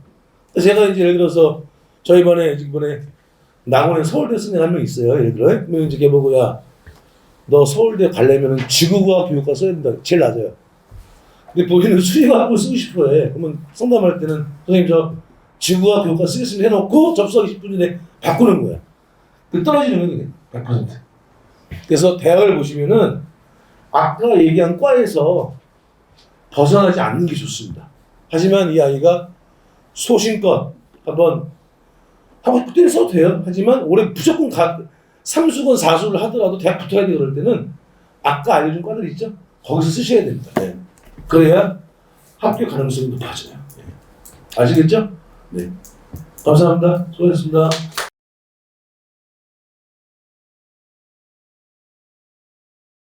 제가 이제 예를 들어서 저희 이번에 낙원에 서울대 쓰는 한 명 있어요. 예를 들어. 그러면 이제 걔 보고 너 서울대 가려면은 지구과학 교육과 써야 된다. 제일 낮아요. 근데 본인은 수리과학을 쓰고 싶어 해. 그러면 상담할 때는 선생님 저 지구과학 교육과 쓰겠습니다 해놓고 접수하기 10분 전에 바꾸는 거야. 떨어지는 거예요. 100%. 그래서 대학을 보시면은 아까 얘기한 과에서 벗어나지 않는 게 좋습니다. 하지만 이 아이가 소신껏 한번 하고 싶을 때는 써도 돼요. 하지만 올해 무조건 3수건 4수를 하더라도 대학 붙어야 돼 그럴 때는 아까 알려준 과들 있죠? 거기서 쓰셔야 됩니다. 네. 그래야 합격 가능성이 높아져요. 네. 아시겠죠? 네. 감사합니다. 수고하셨습니다.